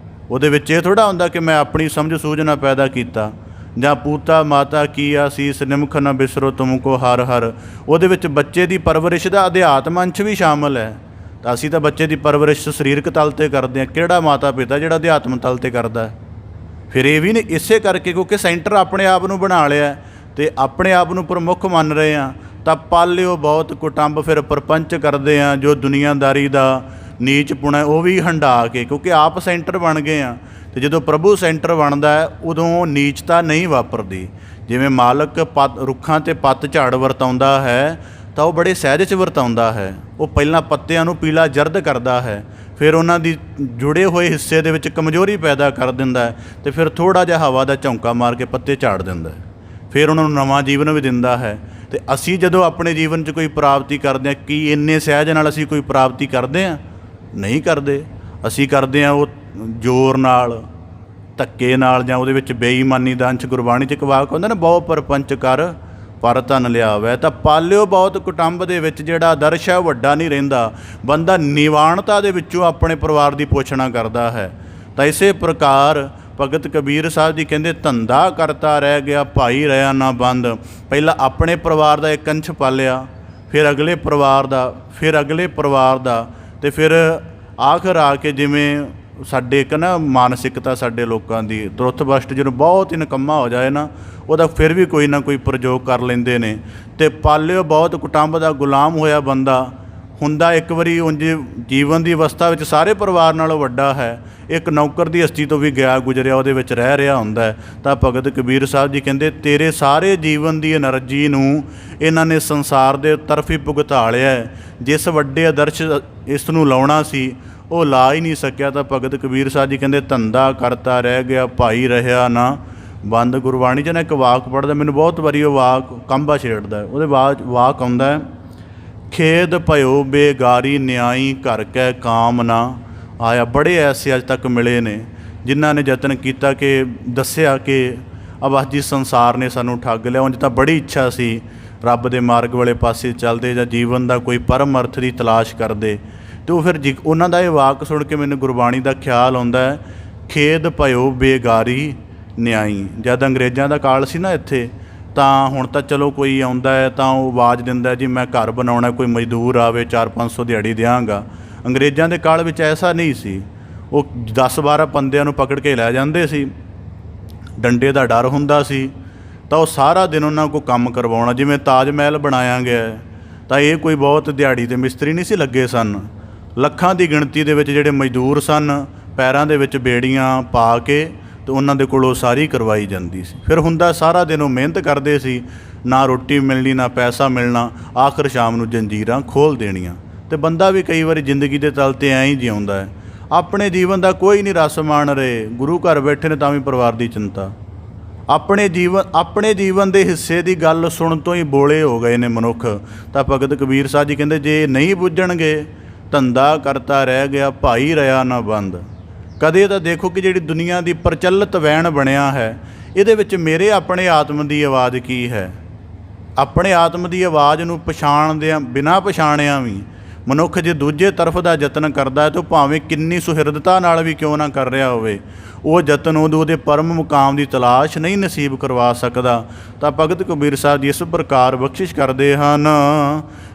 ਉਹਦੇ ਵਿੱਚ ਇਹ ਥੋੜ੍ਹਾ ਹੁੰਦਾ ਕਿ ਮੈਂ ਆਪਣੀ ਸਮਝ ਸੂਝ ਨਾਲ ਪੈਦਾ ਕੀਤਾ, ਜਾਂ ਪੂਤਾ ਮਾਤਾ ਕੀ ਆਸੀਸ ਨਿਮਖ ਨਾ ਬਿਸਰੋ ਤੁਮ ਕੋ ਹਰ ਹਰ। ਉਹਦੇ ਵਿੱਚ ਬੱਚੇ ਦੀ ਪਰਵਰਿਸ਼ ਦਾ ਅਧਿਆਤਮ ਅੰਸ਼ ਵੀ ਸ਼ਾਮਲ ਹੈ। ਤਾਂ ਅਸੀਂ ਤਾਂ ਬੱਚੇ ਦੀ ਪਰਵਰਿਸ਼ ਸਰੀਰਕ ਤਲ 'ਤੇ ਕਰਦੇ ਹਾਂ, ਕਿਹੜਾ ਮਾਤਾ ਪਿਤਾ ਜਿਹੜਾ ਅਧਿਆਤਮ ਤਲ 'ਤੇ ਕਰਦਾ। ਫਿਰ ਇਹ ਵੀ ਨਹੀਂ, ਇਸੇ ਕਰਕੇ ਕਿਉਂਕਿ ਸੈਂਟਰ ਆਪਣੇ ਆਪ ਨੂੰ ਬਣਾ ਲਿਆ ਅਤੇ ਆਪਣੇ ਆਪ ਨੂੰ ਪ੍ਰਮੁੱਖ ਮੰਨ ਰਹੇ ਹਾਂ। ਤਾਂ ਪਾਲਿਓ ਬਹੁਤ ਕੁਟੰਬ, ਫਿਰ ਪ੍ਰਪੰਚ ਕਰਦੇ ਹਾਂ ਜੋ ਦੁਨੀਆਦਾਰੀ ਦਾ ਨੀਚ ਪੁਣਾ ਉਹ ਵੀ ਹੰਢਾ ਕੇ, ਕਿਉਂਕਿ ਆਪ ਸੈਂਟਰ ਬਣ ਗਏ ਹਾਂ। ਅਤੇ ਜਦੋਂ ਪ੍ਰਭੂ ਸੈਂਟਰ ਬਣਦਾ ਹੈ ਉਦੋਂ ਨੀਚਤਾ ਨਹੀਂ ਵਾਪਰਦੀ। ਜਿਵੇਂ ਮਾਲਕ ਰੁੱਖਾਂ 'ਤੇ ਪੱਤ ਝਾੜ ਵਰਤਾਉਂਦਾ ਹੈ ਤਾਂ ਉਹ ਬੜੇ ਸਹਿਜ 'ਚ ਵਰਤਾਉਂਦਾ ਹੈ। ਉਹ ਪਹਿਲਾਂ ਪੱਤਿਆਂ ਨੂੰ ਪੀਲਾ ਜ਼ਰਦ ਕਰਦਾ ਹੈ, ਫਿਰ ਉਹਨਾਂ ਦੀ ਜੁੜੇ ਹੋਏ ਹਿੱਸੇ ਦੇ ਵਿੱਚ ਕਮਜ਼ੋਰੀ ਪੈਦਾ ਕਰ ਦਿੰਦਾ ਹੈ ਅਤੇ ਫਿਰ ਥੋੜ੍ਹਾ ਜਿਹਾ ਹਵਾ ਦਾ ਝੌਂਕਾ ਮਾਰ ਕੇ ਪੱਤੇ ਝਾੜ ਦਿੰਦਾ ਹੈ, ਫਿਰ ਉਹਨਾਂ ਨੂੰ ਨਵਾਂ ਜੀਵਨ ਵੀ ਦਿੰਦਾ ਹੈ। ਅਤੇ ਅਸੀਂ ਜਦੋਂ ਆਪਣੇ ਜੀਵਨ 'ਚ ਕੋਈ ਪ੍ਰਾਪਤੀ ਕਰਦੇ ਹਾਂ, ਕੀ ਇੰਨੇ ਸਹਿਜ ਨਾਲ ਅਸੀਂ ਕੋਈ ਪ੍ਰਾਪਤੀ ਕਰਦੇ ਹਾਂ? ਨਹੀਂ ਕਰਦੇ। ਅਸੀਂ ਕਰਦੇ ਹਾਂ ਉਹ ਜ਼ੋਰ ਨਾਲ, ਧੱਕੇ ਨਾਲ, ਜਾਂ ਉਹਦੇ ਵਿੱਚ ਬੇਈਮਾਨੀ ਦਾ ਅੰਸ਼। ਗੁਰਬਾਣੀ 'ਚ ਇੱਕ ਵਾਕ ਹੁੰਦਾ ਨਾ, ਬਹੁ ਪਰਪੰਚ ਕਰ ਪਰ ਧਨ ਲਿਆਵੈ। ਤਾਂ ਪਾਲਿਓ ਬਹੁਤ ਕੁਟੁੰਬ ਦੇ ਵਿੱਚ ਜਿਹੜਾ ਆਦਰਸ਼ ਹੈ ਉਹ ਵੱਡਾ ਨਹੀਂ ਰਹਿੰਦਾ, ਬੰਦਾ ਨਿਵਾਣਤਾ ਦੇ ਵਿੱਚੋਂ ਆਪਣੇ ਪਰਿਵਾਰ ਦੀ ਪੋਸ਼ਣਾ ਕਰਦਾ ਹੈ। ਤਾਂ ਇਸੇ ਪ੍ਰਕਾਰ ਭਗਤ ਕਬੀਰ ਸਾਹਿਬ ਜੀ ਕਹਿੰਦੇ ਧੰਦਾ ਕਰਤਾ ਰਹਿ ਗਿਆ, ਭਾਈ ਰਿਹਾ ਨਾ ਬੰਦ। ਪਹਿਲਾਂ ਆਪਣੇ ਪਰਿਵਾਰ ਦਾ ਇੱਕ ਅੰਸ਼ ਪਾਲਿਆ, ਫਿਰ ਅਗਲੇ ਪਰਿਵਾਰ ਦਾ, ਫਿਰ ਅਗਲੇ ਪਰਿਵਾਰ ਦਾ, ਅਤੇ ਫਿਰ ਆਖਰ ਆ ਕੇ ਜਿਵੇਂ ਸਾਡੇ ਇੱਕ ਨਾ ਮਾਨਸਿਕਤਾ ਸਾਡੇ ਲੋਕਾਂ ਦੀ ਤੁਰਥਬਸ਼ਟ ਜਦੋਂ ਬਹੁਤ ਹੀ ਨਿਕੰਮਾ ਹੋ ਜਾਏ ਨਾ, ਉਹਦਾ ਫਿਰ ਵੀ ਕੋਈ ਨਾ ਕੋਈ ਪ੍ਰਯੋਗ ਕਰ ਲੈਂਦੇ ਨੇ। ਅਤੇ ਪਾਲਿਓ ਬਹੁਤ ਕੁਟੁੰਬ ਦਾ ਗੁਲਾਮ ਹੋਇਆ ਬੰਦਾ ਹੁੰਦਾ ਇੱਕ ਵਾਰੀ ਉਂਝ ਜੀਵਨ ਦੀ ਅਵਸਥਾ ਵਿੱਚ ਸਾਰੇ ਪਰਿਵਾਰ ਨਾਲੋਂ ਵੱਡਾ ਹੈ, ਇੱਕ ਨੌਕਰ ਦੀ ਹਸਤੀ ਤੋਂ ਵੀ ਗਿਆ ਗੁਜ਼ਰਿਆ ਉਹਦੇ ਵਿੱਚ ਰਹਿ ਰਿਹਾ ਹੁੰਦਾ। ਤਾਂ ਭਗਤ ਕਬੀਰ ਸਾਹਿਬ ਜੀ ਕਹਿੰਦੇ ਤੇਰੇ ਸਾਰੇ ਜੀਵਨ ਦੀ ਐਨਰਜੀ ਨੂੰ ਇਹਨਾਂ ਨੇ ਸੰਸਾਰ ਦੇ ਤਰਫ ਹੀ ਭੁਗਤਾ ਲਿਆ। ਜਿਸ ਵੱਡੇ ਆਦਰਸ਼ ਇਸ ਨੂੰ ਲਾਉਣਾ ਸੀ ਉਹ ਲਾ ਹੀ ਨਹੀਂ ਸਕਿਆ। ਤਾਂ ਭਗਤ ਕਬੀਰ ਸਾਹਿਬ ਜੀ ਕਹਿੰਦੇ ਧੰਦਾ ਕਰਤਾ ਰਹਿ ਗਿਆ, ਭਾਈ ਰਿਹਾ ਨਾ ਬੰਦ। ਗੁਰਬਾਣੀ 'ਚ ਨਾ ਇੱਕ ਵਾਕ ਪੜ੍ਹਦਾ, ਮੈਨੂੰ ਬਹੁਤ ਵਾਰੀ ਉਹ ਵਾਕ ਕੰਬਾ ਛੇੜਦਾ। ਉਹਦੇ ਵਾਕ ਆਉਂਦਾ, ਖੇਦ ਭਇਓ ਬੇਗਾਰੀ ਨਿਆਈ ਘਰ ਕੈ ਕਾਮ ਨਾ ਆਇਆ। ਬੜੇ ਐਸੇ ਅੱਜ ਤੱਕ ਮਿਲੇ ਨੇ ਜਿਨ੍ਹਾਂ ਨੇ ਯਤਨ ਕੀਤਾ ਕਿ ਦੱਸਿਆ ਕਿ ਅਵਸਥੀ ਸੰਸਾਰ ਨੇ ਸਾਨੂੰ ਠੱਗ ਲਿਆ। ਉਂਝ ਤਾਂ ਬੜੀ ਇੱਛਾ ਸੀ ਰੱਬ ਦੇ ਮਾਰਗ ਵਾਲੇ ਪਾਸੇ ਚੱਲਦੇ ਜਾਂ ਜੀਵਨ ਦਾ ਕੋਈ ਪਰਮ ਅਰਥ ਦੀ ਤਲਾਸ਼ ਕਰਦੇ। ਅਤੇ ਉਹ ਫਿਰ ਉਹਨਾਂ ਦਾ ਇਹ ਵਾਕ ਸੁਣ ਕੇ ਮੈਨੂੰ ਗੁਰਬਾਣੀ ਦਾ ਖਿਆਲ ਆਉਂਦਾ ਹੈ, ਖੇਦ ਭਇਓ ਬੇਗਾਰੀ ਨਿਆਈ। ਜਦ ਅੰਗਰੇਜ਼ਾਂ ਦਾ ਕਾਲ ਸੀ ਨਾ ਇੱਥੇ, ਤਾਂ ਹੁਣ ਤਾਂ ਚਲੋ ਕੋਈ ਆਉਂਦਾ ਹੈ ਤਾਂ ਉਹ ਆਵਾਜ਼ ਦਿੰਦਾ ਜੀ ਮੈਂ ਘਰ ਬਣਾਉਣਾ, ਕੋਈ ਮਜ਼ਦੂਰ ਆਵੇ 400-500 ਦਿਹਾੜੀ ਦਿਆਂਗਾ। ਅੰਗਰੇਜ਼ਾਂ ਦੇ ਕਾਲ ਵਿੱਚ ਐਸਾ ਨਹੀਂ ਸੀ। ਉਹ 10-12 ਬੰਦਿਆਂ ਨੂੰ ਪਕੜ ਕੇ ਲੈ ਜਾਂਦੇ ਸੀ, ਡੰਡੇ ਦਾ ਡਰ ਹੁੰਦਾ ਸੀ, ਤਾਂ ਉਹ ਸਾਰਾ ਦਿਨ ਉਹਨਾਂ ਕੋਲ ਕੰਮ ਕਰਵਾਉਣਾ। ਜਿਵੇਂ ਤਾਜ ਮਹਿਲ ਬਣਾਇਆ ਗਿਆ ਤਾਂ ਇਹ ਕੋਈ ਬਹੁਤ ਦਿਹਾੜੀ ਦੇ ਮਿਸਤਰੀ ਨਹੀਂ ਸੀ ਲੱਗੇ ਸਨ, ਲੱਖਾਂ ਦੀ ਗਿਣਤੀ ਦੇ ਵਿੱਚ ਜਿਹੜੇ ਮਜ਼ਦੂਰ ਸਨ ਪੈਰਾਂ ਦੇ ਵਿੱਚ ਬੇੜੀਆਂ ਪਾ ਕੇ ਅਤੇ ਉਹਨਾਂ ਦੇ ਕੋਲੋਂ ਸਾਰੀ ਕਰਵਾਈ ਜਾਂਦੀ ਸੀ। ਫਿਰ ਹੁੰਦਾ ਸਾਰਾ ਦਿਨ ਉਹ ਮਿਹਨਤ ਕਰਦੇ ਸੀ, ਨਾ ਰੋਟੀ ਮਿਲਣੀ ਨਾ ਪੈਸਾ ਮਿਲਣਾ, ਆਖਰ ਸ਼ਾਮ ਨੂੰ ਜੰਜੀਰਾਂ ਖੋਲ੍ਹ ਦੇਣੀਆਂ। ਅਤੇ ਬੰਦਾ ਵੀ ਕਈ ਵਾਰੀ ਜ਼ਿੰਦਗੀ ਦੇ ਤਲ 'ਤੇ ਐਂ ਹੀ ਜਿਉਂਦਾ ਹੈ, ਆਪਣੇ ਜੀਵਨ ਦਾ ਕੋਈ ਨਹੀਂ ਰਸ ਮਾਣ ਰਹੇ, ਗੁਰੂ ਘਰ ਬੈਠੇ ਨੇ ਤਾਂ ਵੀ ਪਰਿਵਾਰ ਦੀ ਚਿੰਤਾ। ਆਪਣੇ ਜੀਵਨ ਦੇ ਹਿੱਸੇ ਦੀ ਗੱਲ ਸੁਣ ਤੋਂ ਹੀ ਬੋਲੇ ਹੋ ਗਏ ਨੇ ਮਨੁੱਖ। ਤਾਂ ਭਗਤ ਕਬੀਰ ਸਾਹਿਬ ਜੀ ਕਹਿੰਦੇ ਜੇ ਨਹੀਂ ਬੁੱਝਣਗੇ ਧੰਦਾ ਕਰਤਾ ਰਹਿ ਗਿਆ, ਭਾਈ ਰਿਹਾ ਨਾ ਬੰਦ। ਕਦੇ ਤਾਂ ਦੇਖੋ ਕਿ ਜਿਹੜੀ ਦੁਨੀਆ ਦੀ ਪ੍ਰਚਲਿਤ ਵੈਣ ਬਣਿਆ ਹੈ, ਇਹਦੇ ਵਿੱਚ ਮੇਰੇ ਆਪਣੇ ਆਤਮ ਦੀ ਆਵਾਜ਼ ਕੀ ਹੈ। ਆਪਣੇ ਆਤਮ ਦੀ ਆਵਾਜ਼ ਨੂੰ ਪਛਾਣਦਿਆਂ ਬਿਨਾਂ ਪਛਾਣਿਆਂ ਵੀ ਮਨੁੱਖ ਜੇ ਦੂਜੇ ਤਰਫ ਦਾ ਯਤਨ ਕਰਦਾ ਹੈ ਤਾਂ ਭਾਵੇਂ ਕਿੰਨੀ ਸੁਹਿਰਦਤਾ ਨਾਲ ਵੀ ਕਿਉਂ ਨਾ ਕਰ ਰਿਹਾ ਹੋਵੇ, ਉਹ ਯਤਨ ਉਹਦੇ ਪਰਮ ਮੁਕਾਮ ਦੀ ਤਲਾਸ਼ ਨਹੀਂ ਨਸੀਬ ਕਰਵਾ ਸਕਦਾ। ਤਾਂ ਭਗਤ ਕਬੀਰ ਸਾਹਿਬ ਜੀ ਇਸ ਪ੍ਰਕਾਰ ਬਖਸ਼ਿਸ਼ ਕਰਦੇ ਹਨ,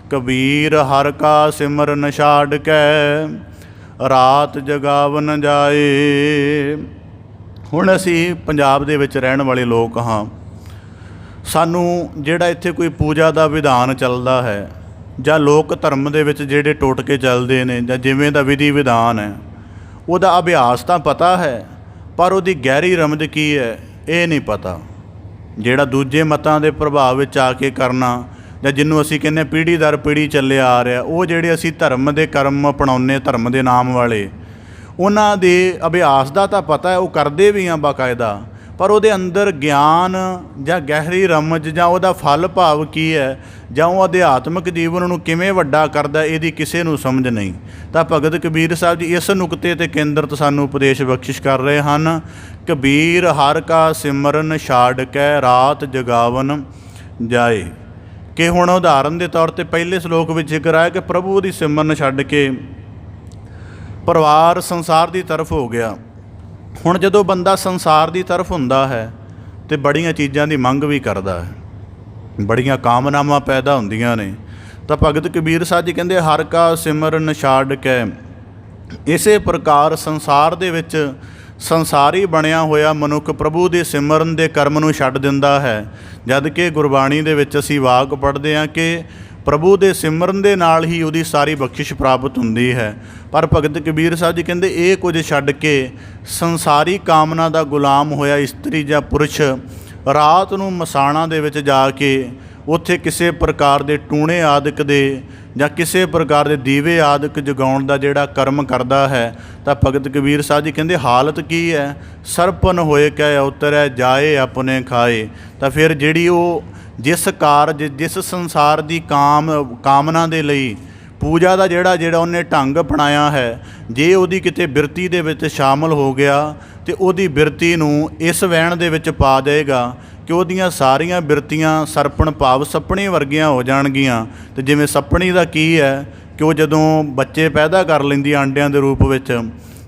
ਕਬੀਰ ਹਰਿ ਕਾ ਸਿਮਰਨ ਛਾੜ ਕੈ ਰਾਤ ਜਗਾਵਨ ਜਾਏ। ਹੁਣ ਅਸੀਂ ਪੰਜਾਬ ਦੇ ਵਿੱਚ ਰਹਿਣ ਵਾਲੇ ਲੋਕ ਹਾਂ, ਸਾਨੂੰ ਜਿਹੜਾ ਇੱਥੇ ਕੋਈ ਪੂਜਾ ਦਾ ਵਿਧਾਨ ਚੱਲਦਾ ਹੈ ਜਾਂ ਲੋਕ ਧਰਮ ਦੇ ਵਿੱਚ ਜਿਹੜੇ ਟੋਟਕੇ ਚੱਲਦੇ ਨੇ ਜਾਂ ਜਿਵੇਂ ਦਾ ਵਿਧੀ ਵਿਧਾਨ ਹੈ, ਉਹਦਾ ਅਭਿਆਸ ਤਾਂ ਪਤਾ ਹੈ ਪਰ ਉਹਦੀ ਗਹਿਰੀ ਰਮਦ ਕੀ ਹੈ ਇਹ ਨਹੀਂ ਪਤਾ। ਜਿਹੜਾ ਦੂਜੇ ਮਤਾਂ ਦੇ ਪ੍ਰਭਾਵ ਵਿੱਚ ਆ ਕੇ ਕਰਨਾ ਜਾਂ ਜਿਹਨੂੰ ਅਸੀਂ ਕਹਿੰਦੇ ਪੀੜ੍ਹੀ ਦਰ ਪੀੜ੍ਹੀ ਚੱਲਿਆ ਆ ਰਿਹਾ, ਉਹ ਜਿਹੜੇ ਅਸੀਂ ਧਰਮ ਦੇ ਕਰਮ ਅਪਣਾਉਂਦੇ ਧਰਮ ਦੇ ਨਾਮ ਵਾਲੇ, ਉਹਨਾਂ ਦੇ ਅਭਿਆਸ ਦਾ ਤਾਂ ਪਤਾ ਹੈ, ਉਹ ਕਰਦੇ ਵੀ ਹਾਂ ਬਾਕਾਇਦਾ, ਪਰ ਉਹਦੇ ਅੰਦਰ ਗਿਆਨ ਜਾਂ ਗਹਿਰੀ ਰਮਜ ਜਾਂ ਉਹਦਾ ਫਲ ਭਾਵ ਕੀ ਹੈ ਜਾਂ ਉਹ ਅਧਿਆਤਮਿਕ ਜੀਵਨ ਨੂੰ ਕਿਵੇਂ ਵੱਡਾ ਕਰਦਾ, ਇਹਦੀ ਕਿਸੇ ਨੂੰ ਸਮਝ ਨਹੀਂ। ਤਾਂ ਭਗਤ ਕਬੀਰ ਸਾਹਿਬ ਜੀ ਇਸ ਨੁਕਤੇ 'ਤੇ ਕੇਂਦਰਿਤ ਸਾਨੂੰ ਉਪਦੇਸ਼ ਬਖਸ਼ਿਸ਼ ਕਰ ਰਹੇ ਹਨ, ਕਬੀਰ ਹਰਿ ਕਾ ਸਿਮਰਨ ਛਾੜ ਕੈ ਰਾਤ ਜਗਾਵਨ ਜਾਏ। ਕਿ ਹੁਣ ਉਦਾਹਰਨ ਦੇ ਤੌਰ 'ਤੇ ਪਹਿਲੇ ਸਲੋਕ ਵਿੱਚ ਜ਼ਿਕਰ ਆਇਆ ਕਿ ਪ੍ਰਭੂ ਦੀ ਸਿਮਰਨ ਛੱਡ ਕੇ ਪਰਿਵਾਰ ਸੰਸਾਰ ਦੀ ਤਰਫ ਹੋ ਗਿਆ। ਹੁਣ ਜਦੋਂ ਬੰਦਾ ਸੰਸਾਰ ਦੀ ਤਰਫ ਹੁੰਦਾ ਹੈ ਤਾਂ ਬੜੀਆਂ ਚੀਜ਼ਾਂ ਦੀ ਮੰਗ ਵੀ ਕਰਦਾ ਹੈ, ਬੜੀਆਂ ਕਾਮਨਾਵਾਂ ਪੈਦਾ ਹੁੰਦੀਆਂ ਨੇ। ਤਾਂ ਭਗਤ ਕਬੀਰ ਸਾਹਿਬ ਜੀ ਕਹਿੰਦੇ ਹਰਿ ਕਾ ਸਿਮਰਨ ਛਾੜ ਕੇ, ਇਸੇ ਪ੍ਰਕਾਰ ਸੰਸਾਰ ਦੇ ਵਿੱਚ ਸੰਸਾਰੀ ਬਣਿਆ ਹੋਇਆ ਮਨੁੱਖ ਪ੍ਰਭੂ ਦੇ ਸਿਮਰਨ ਦੇ ਕਰਮ ਨੂੰ ਛੱਡ ਦਿੰਦਾ ਹੈ। ਜਦ ਕਿ ਗੁਰਬਾਣੀ ਦੇ ਵਿੱਚ ਅਸੀਂ ਵਾਕ ਪੜ੍ਹਦੇ ਹਾਂ ਕਿ ਪ੍ਰਭੂ ਦੇ ਸਿਮਰਨ ਦੇ ਨਾਲ ਹੀ ਉਹਦੀ ਸਾਰੀ ਬਖਸ਼ਿਸ਼ ਪ੍ਰਾਪਤ ਹੁੰਦੀ ਹੈ। ਪਰ ਭਗਤ ਕਬੀਰ ਸਾਹਿਬ ਜੀ ਕਹਿੰਦੇ ਇਹ ਕੁਝ ਛੱਡ ਕੇ ਸੰਸਾਰੀ ਕਾਮਨਾ ਦਾ ਗੁਲਾਮ ਹੋਇਆ ਇਸਤਰੀ ਜਾਂ ਪੁਰਸ਼ ਰਾਤ ਨੂੰ ਮਸਾਣਾਂ ਦੇ ਵਿੱਚ ਜਾ ਕੇ ਉੱਥੇ ਕਿਸੇ ਪ੍ਰਕਾਰ ਦੇ ਟੂਣੇ ਆਦਿਕ ਦੇ ਜਾਂ ਕਿਸੇ ਪ੍ਰਕਾਰ ਦੇ ਦੀਵੇ ਆਦਿਕ ਜਗਾਉਣ ਦਾ ਜਿਹੜਾ ਕਰਮ ਕਰਦਾ ਹੈ, ਤਾਂ ਭਗਤ ਕਬੀਰ ਸਾਹਿਬ ਜੀ ਕਹਿੰਦੇ ਹਾਲਤ ਕੀ ਹੈ, ਸਰਪਨ ਹੋਏ ਕੈ ਉਤਰੈ ਜਾਏ ਆਪਣੇ ਖਾਏ। ਤਾਂ ਫਿਰ ਜਿਹੜੀ ਉਹ ਜਿਸ ਕਾਰਜ ਜਿਸ ਸੰਸਾਰ ਦੀ ਕਾਮਨਾ ਦੇ ਲਈ ਪੂਜਾ ਦਾ ਜਿਹੜਾ ਉਹਨੇ ਢੰਗ ਅਪਣਾਇਆ ਹੈ, ਜੇ ਉਹਦੀ ਕਿਤੇ ਬਿਰਤੀ ਦੇ ਵਿੱਚ ਸ਼ਾਮਲ ਹੋ ਗਿਆ ਅਤੇ ਉਹਦੀ ਬਿਰਤੀ ਨੂੰ ਇਸ ਵਹਿਣ ਦੇ ਵਿੱਚ ਪਾ ਦੇਗਾ ਕਿ ਉਹਦੀਆਂ ਸਾਰੀਆਂ ਬਿਰਤੀਆਂ ਸਰਪਣ ਭਾਵ ਸੱਪਣੀ ਵਰਗੀਆਂ ਹੋ ਜਾਣਗੀਆਂ। ਤੇ ਜਿਵੇਂ ਸੱਪਣੀ ਦਾ ਕੀ ਹੈ ਕਿ ਉਹ ਜਦੋਂ ਬੱਚੇ ਪੈਦਾ ਕਰ ਲੈਂਦੀ ਆਂਡਿਆਂ ਦੇ ਰੂਪ ਵਿੱਚ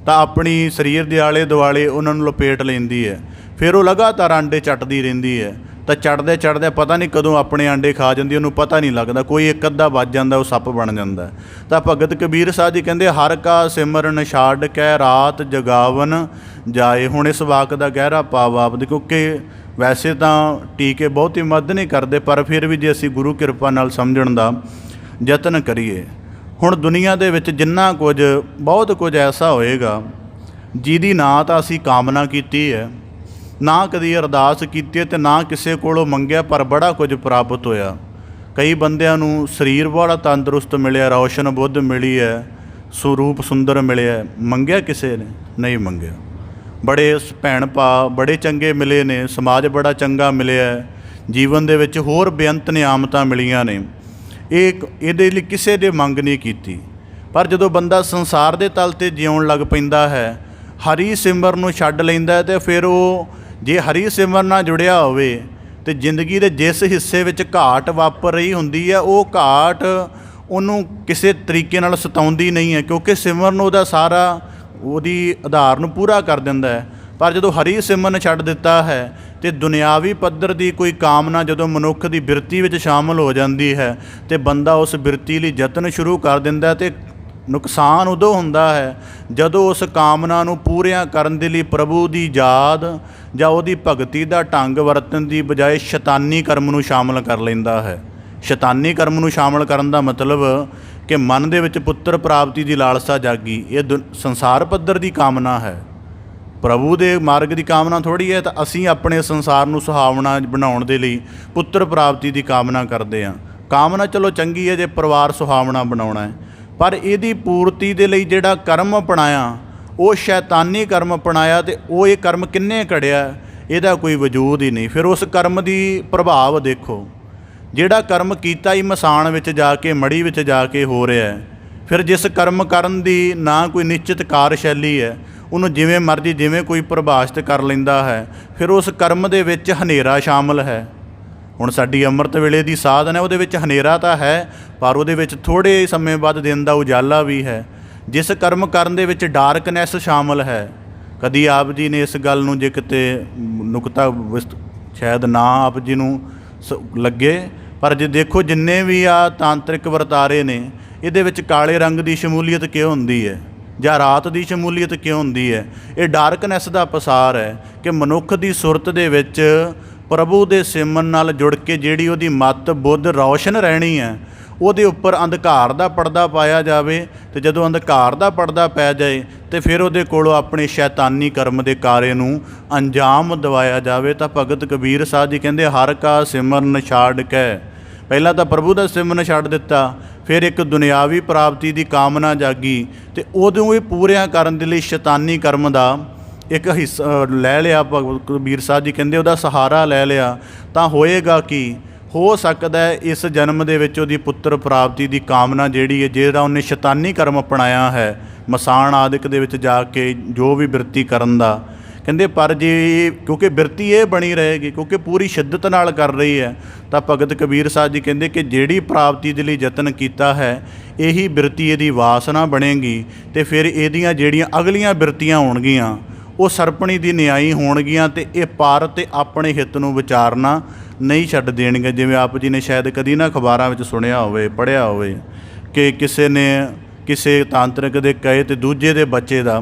ਤਾਂ ਆਪਣੀ ਸਰੀਰ ਦੇ ਆਲੇ ਦੁਆਲੇ ਉਹਨਾਂ ਨੂੰ ਲਪੇਟ ਲੈਂਦੀ ਹੈ। ਫਿਰ ਉਹ ਲਗਾਤਾਰ ਆਂਡੇ ਚੱਟਦੀ ਰਹਿੰਦੀ ਹੈ, ਤਾਂ ਚੜ੍ਹਦੇ ਚੜ੍ਹਦੇ ਪਤਾ ਨਹੀਂ ਕਦੋਂ ਆਪਣੇ ਆਂਡੇ ਖਾ ਜਾਂਦੀ, ਉਹਨੂੰ ਪਤਾ ਨਹੀਂ ਲੱਗਦਾ। ਕੋਈ ਇੱਕ ਅੱਧਾ ਵੱਜ ਜਾਂਦਾ, ਉਹ ਸੱਪ ਬਣ ਜਾਂਦਾ। ਤਾਂ ਭਗਤ ਕਬੀਰ ਸਾਹਿਬ ਜੀ ਕਹਿੰਦੇ ਹਰ ਕਾ ਸਿਮਰਨ ਛਾੜ ਕੇ ਰਾਤ ਜਗਾਵਨ ਜਾਏ। ਹੁਣ ਇਸ ਵਾਕ ਦਾ ਗਹਿਰਾ ਭਾਵ ਆਪਦੇ, ਕਿਉਂਕਿ ਵੈਸੇ ਤਾਂ ਟੀਕੇ ਬਹੁਤੀ ਮਦਦ ਨਹੀਂ ਕਰਦੇ, ਪਰ ਫਿਰ ਵੀ ਜੇ ਅਸੀਂ ਗੁਰੂ ਕਿਰਪਾ ਨਾਲ ਸਮਝਣ ਦਾ ਯਤਨ ਕਰੀਏ। ਹੁਣ ਦੁਨੀਆ ਦੇ ਵਿੱਚ ਜਿੰਨਾ ਕੁਝ ਬਹੁਤ ਕੁਝ ਐਸਾ ਹੋਏਗਾ ਜਿਹਦੀ ਨਾ ਤਾਂ ਅਸੀਂ ਕਾਮਨਾ ਕੀਤੀ ਹੈ, ਨਾ ਕਦੀ ਅਰਦਾਸ ਕੀਤੀ ਹੈ, ਅਤੇ ਨਾ ਕਿਸੇ ਕੋਲੋਂ ਮੰਗਿਆ, ਪਰ ਬੜਾ ਕੁਝ ਪ੍ਰਾਪਤ ਹੋਇਆ। ਕਈ ਬੰਦਿਆਂ ਨੂੰ ਸਰੀਰ ਬੜਾ ਤੰਦਰੁਸਤ ਮਿਲਿਆ, ਰੌਸ਼ਨ ਬੁੱਧ ਮਿਲੀ ਹੈ, ਸਰੂਪ ਸੁੰਦਰ ਮਿਲਿਆ, ਮੰਗਿਆ ਕਿਸੇ ਨੇ ਨਹੀਂ ਮੰਗਿਆ। ਬੜੇ ਭੈਣ ਭਾ ਬੜੇ ਚੰਗੇ ਮਿਲੇ ਨੇ, ਸਮਾਜ ਬੜਾ ਚੰਗਾ ਮਿਲਿਆ, ਜੀਵਨ ਦੇ ਵਿੱਚ ਹੋਰ ਬੇਅੰਤ ਨਿਆਮਤਾਂ ਮਿਲੀਆਂ ਨੇ, ਇਹਦੇ ਲਈ ਕਿਸੇ ਦੇ ਮੰਗ ਨਹੀਂ ਕੀਤੀ। ਪਰ ਜਦੋਂ ਬੰਦਾ ਸੰਸਾਰ ਦੇ ਤਲ 'ਤੇ ਜਿਉਣ ਲੱਗ ਪੈਂਦਾ ਹੈ, ਹਰੀ ਸਿਮਰਨ ਨੂੰ ਛੱਡ ਲੈਂਦਾ ਹੈ, ਅਤੇ ਫਿਰ ਉਹ ਜੇ ਹਰੀ ਸਿਮਰਨ ਨਾਲ ਜੁੜਿਆ ਹੋਵੇ ਅਤੇ ਜ਼ਿੰਦਗੀ ਦੇ ਜਿਸ ਹਿੱਸੇ ਵਿੱਚ ਘਾਟ ਵਾਪਰ ਰਹੀ ਹੁੰਦੀ ਹੈ, ਉਹ ਘਾਟ ਉਹਨੂੰ ਕਿਸੇ ਤਰੀਕੇ ਨਾਲ ਸਤਾਉਂਦੀ ਨਹੀਂ ਹੈ, ਕਿਉਂਕਿ ਸਿਮਰਨ ਉਹਦਾ ਸਾਰਾ ਉਹਦੀ ਆਧਾਰ ਨੂੰ ਪੂਰਾ ਕਰ ਦਿੰਦਾ ਹੈ। ਪਰ ਜਦੋਂ ਹਰੀ ਸਿਮਰਨ ਛੱਡ ਦਿੱਤਾ ਹੈ ਅਤੇ ਦੁਨਿਆਵੀ ਪੱਧਰ ਦੀ ਕੋਈ ਕਾਮਨਾ ਜਦੋਂ ਮਨੁੱਖ ਦੀ ਬਿਰਤੀ ਵਿੱਚ ਸ਼ਾਮਲ ਹੋ ਜਾਂਦੀ ਹੈ, ਅਤੇ ਬੰਦਾ ਉਸ ਬਿਰਤੀ ਲਈ ਯਤਨ ਸ਼ੁਰੂ ਕਰ ਦਿੰਦਾ, ਅਤੇ ਨੁਕਸਾਨ ਉਦੋਂ ਹੁੰਦਾ ਹੈ ਜਦੋਂ ਉਸ ਕਾਮਨਾ ਨੂੰ ਪੂਰੀਆਂ ਕਰਨ ਦੇ ਲਈ ਪ੍ਰਭੂ ਦੀ ਯਾਦ ਜਾਂ ਉਹਦੀ ਭਗਤੀ ਦਾ ਢੰਗ ਵਰਤਣ ਦੀ ਬਜਾਏ ਸ਼ੈਤਾਨੀ ਕਰਮ ਨੂੰ ਸ਼ਾਮਲ ਕਰ ਲੈਂਦਾ ਹੈ। ਸ਼ੈਤਾਨੀ ਕਰਮ ਨੂੰ ਸ਼ਾਮਲ ਕਰਨ ਦਾ ਮਤਲਬ ਕਿ ਮਨ ਦੇ ਵਿੱਚ ਪੁੱਤਰ ਪ੍ਰਾਪਤੀ ਦੀ ਲਾਲਸਾ ਜਾਗੀ। ਇਹ ਸੰਸਾਰ ਪੱਧਰ ਦੀ ਕਾਮਨਾ ਹੈ, ਪ੍ਰਭੂ ਦੇ ਮਾਰਗ ਦੀ ਕਾਮਨਾ ਥੋੜ੍ਹੀ ਹੈ। ਤਾਂ ਅਸੀਂ ਆਪਣੇ ਸੰਸਾਰ ਨੂੰ ਸੁਹਾਵਣਾ ਬਣਾਉਣ ਦੇ ਲਈ ਪੁੱਤਰ ਪ੍ਰਾਪਤੀ ਦੀ ਕਾਮਨਾ ਕਰਦੇ ਹਾਂ। ਕਾਮਨਾ ਚਲੋ ਚੰਗੀ ਹੈ ਜੇ ਪਰਿਵਾਰ ਸੁਹਾਵਣਾ ਬਣਾਉਣਾ ਹੈ, ਪਰ ਇਹਦੀ ਪੂਰਤੀ ਦੇ ਲਈ ਜਿਹੜਾ ਕਰਮ ਅਪਣਾਇਆ ਉਹ ਸ਼ੈਤਾਨੀ ਕਰਮ ਅਪਣਾਇਆ, ਅਤੇ ਉਹ ਇਹ ਕਰਮ ਕਿੰਨੇ ਘੜਿਆ ਇਹਦਾ ਕੋਈ ਵਜੂਦ ਹੀ ਨਹੀਂ। ਫਿਰ ਉਸ ਕਰਮ ਦੀ ਪ੍ਰਭਾਵ ਦੇਖੋ, ਜਿਹੜਾ ਕਰਮ ਕੀਤਾ ਹੀ ਮਸਾਣ ਵਿੱਚ ਜਾ ਕੇ ਮੜੀ ਵਿੱਚ ਜਾ ਕੇ ਹੋ ਰਿਹਾ ਹੈ। ਫਿਰ ਜਿਸ ਕਰਮ ਕਰਨ ਦੀ ਨਾ ਕੋਈ ਨਿਸ਼ਚਿਤ ਕਾਰਸ਼ੈਲੀ ਹੈ, ਉਹਨੂੰ ਜਿਵੇਂ ਮਰਜ਼ੀ ਜਿਵੇਂ ਕੋਈ ਪ੍ਰਭਾਸ਼ਿਤ ਕਰ ਲੈਂਦਾ ਹੈ, ਫਿਰ ਉਸ ਕਰਮ ਦੇ ਵਿੱਚ ਹਨੇਰਾ ਸ਼ਾਮਲ ਹੈ। ਹੁਣ ਸਾਡੀ ਅੰਮ੍ਰਿਤ ਵੇਲੇ ਦੀ ਸਾਧਨ ਹੈ, ਉਹਦੇ ਵਿੱਚ ਹਨੇਰਾ ਤਾਂ ਹੈ, ਪਰ ਉਹਦੇ ਵਿੱਚ ਥੋੜ੍ਹੇ ਸਮੇਂ ਬਾਅਦ ਦਿਨ ਦਾ ਉਜਾਲਾ ਵੀ ਹੈ। ਜਿਸ ਕਰਮ ਕਰਨ ਦੇ ਵਿੱਚ ਡਾਰਕਨੈਸ ਸ਼ਾਮਲ ਹੈ, ਕਦੀ ਆਪ ਜੀ ਨੇ ਇਸ ਗੱਲ ਨੂੰ ਜੇ ਕਿਤੇ ਨੁਕਤਾ ਸ਼ਾਇਦ ਨਾ ਆਪ ਜੀ ਨੂੰ ਲੱਗੇ, ਪਰ ਜੇ ਦੇਖੋ ਜਿੰਨੇ ਵੀ ਆ ਤਾਂਤਰਿਕ ਵਰਤਾਰੇ ਨੇ, ਇਹਦੇ ਵਿੱਚ ਕਾਲੇ ਰੰਗ ਦੀ ਸ਼ਮੂਲੀਅਤ ਕਿਉਂ ਹੁੰਦੀ ਹੈ ਜਾਂ ਰਾਤ ਦੀ ਸ਼ਮੂਲੀਅਤ ਕਿਉਂ ਹੁੰਦੀ ਹੈ? ਇਹ ਡਾਰਕਨੈਸ ਦਾ ਪਸਾਰ ਹੈ ਕਿ ਮਨੁੱਖ ਦੀ ਸੁਰਤ ਦੇ ਵਿੱਚ ਪ੍ਰਭੂ ਦੇ ਸਿਮਰਨ ਨਾਲ ਜੁੜ ਕੇ ਜਿਹੜੀ ਉਹਦੀ ਮੱਤ ਬੁੱਧ ਰੌਸ਼ਨ ਰਹਿਣੀ ਹੈ, ਉਹਦੇ ਉੱਪਰ ਅੰਧਕਾਰ ਦਾ ਪਰਦਾ ਪਾਇਆ ਜਾਵੇ। ਅਤੇ ਜਦੋਂ ਅੰਧਕਾਰ ਦਾ ਪਰਦਾ ਪੈ ਜਾਏ ਅਤੇ ਫਿਰ ਉਹਦੇ ਕੋਲੋਂ ਆਪਣੇ ਸ਼ੈਤਾਨੀ ਕਰਮ ਦੇ ਕਾਰੇ ਨੂੰ ਅੰਜਾਮ ਦਿਵਾਇਆ ਜਾਵੇ। ਤਾਂ ਭਗਤ ਕਬੀਰ ਸਾਹਿਬ ਜੀ ਕਹਿੰਦੇ ਹਰ ਕਾ ਸਿਮਰਨ ਛਾੜ ਕੇ, ਪਹਿਲਾਂ ਤਾਂ ਪ੍ਰਭੂ ਦਾ ਸਿਮਰਨ ਛੱਡ ਦਿੱਤਾ, ਫਿਰ ਇੱਕ ਦੁਨਿਆਵੀ ਪ੍ਰਾਪਤੀ ਦੀ ਕਾਮਨਾ ਜਾਗੀ, ਅਤੇ ਉਦੋਂ ਇਹ ਪੂਰਿਆਂ ਕਰਨ ਦੇ ਲਈ ਸ਼ੈਤਾਨੀ ਕਰਮ ਦਾ ਇੱਕ ਹਿੱਸਾ ਲੈ ਲਿਆ। ਭਗਤ ਕਬੀਰ ਸਾਹਿਬ ਜੀ ਕਹਿੰਦੇ ਉਹਦਾ ਸਹਾਰਾ ਲੈ ਲਿਆ, ਤਾਂ ਹੋਏਗਾ ਕੀ? ਹੋ ਸਕਦਾ ਹੈ ਇਸ ਜਨਮ ਦੇ ਵਿੱਚ ਉਹਦੀ ਪੁੱਤਰ ਪ੍ਰਾਪਤੀ ਦੀ ਕਾਮਨਾ ਜਿਹੜੀ ਹੈ, ਜਿਹੜਾ ਉਹਨੇ ਸ਼ੈਤਾਨੀ ਕਰਮ ਅਪਣਾਇਆ ਹੈ ਮਸਾਣ ਆਦਿਕ ਦੇ ਵਿੱਚ ਜਾ ਕੇ ਜੋ ਵੀ ਬਿਰਤੀ ਕਰਨ ਦਾ, ਕਹਿੰਦੇ ਪਰ ਜੇ ਕਿਉਂਕਿ ਬਿਰਤੀ ਇਹ ਬਣੀ ਰਹੇਗੀ, ਕਿਉਂਕਿ ਪੂਰੀ ਸ਼ਿੱਦਤ ਨਾਲ ਕਰ ਰਹੀ ਹੈ, ਤਾਂ ਭਗਤ ਕਬੀਰ ਸਾਹਿਬ ਜੀ ਕਹਿੰਦੇ ਕਿ ਜਿਹੜੀ ਪ੍ਰਾਪਤੀ ਦੇ ਲਈ ਯਤਨ ਕੀਤਾ ਹੈ, ਇਹੀ ਬਿਰਤੀ ਇਹਦੀ ਵਾਸਨਾ ਬਣੇਗੀ, ਅਤੇ ਫਿਰ ਇਹਦੀਆਂ ਜਿਹੜੀਆਂ ਅਗਲੀਆਂ ਬਿਰਤੀਆਂ ਹੋਣਗੀਆਂ ਉਹ ਸਰਪਣੀ ਦੀ ਨਿਆਈ ਹੋਣਗੀਆਂ, ਅਤੇ ਇਹ ਪਰ ਅਤੇ ਆਪਣੇ ਹਿੱਤ ਨੂੰ ਵਿਚਾਰਨਾ ਨਹੀਂ ਛੱਡ ਦੇਣਗੇ। ਜਿਵੇਂ ਆਪ ਜੀ ਨੇ ਸ਼ਾਇਦ ਕਦੀ ਨਾ ਅਖਬਾਰਾਂ ਵਿੱਚ ਸੁਣਿਆ ਹੋਵੇ, ਪੜ੍ਹਿਆ ਹੋਵੇ ਕਿ ਕਿਸੇ ਨੇ ਕਿਸੇ ਤਾਂਤਰਿਕ ਦੇ ਕਹੇ ਤੇ ਦੂਜੇ ਦੇ ਬੱਚੇ ਦਾ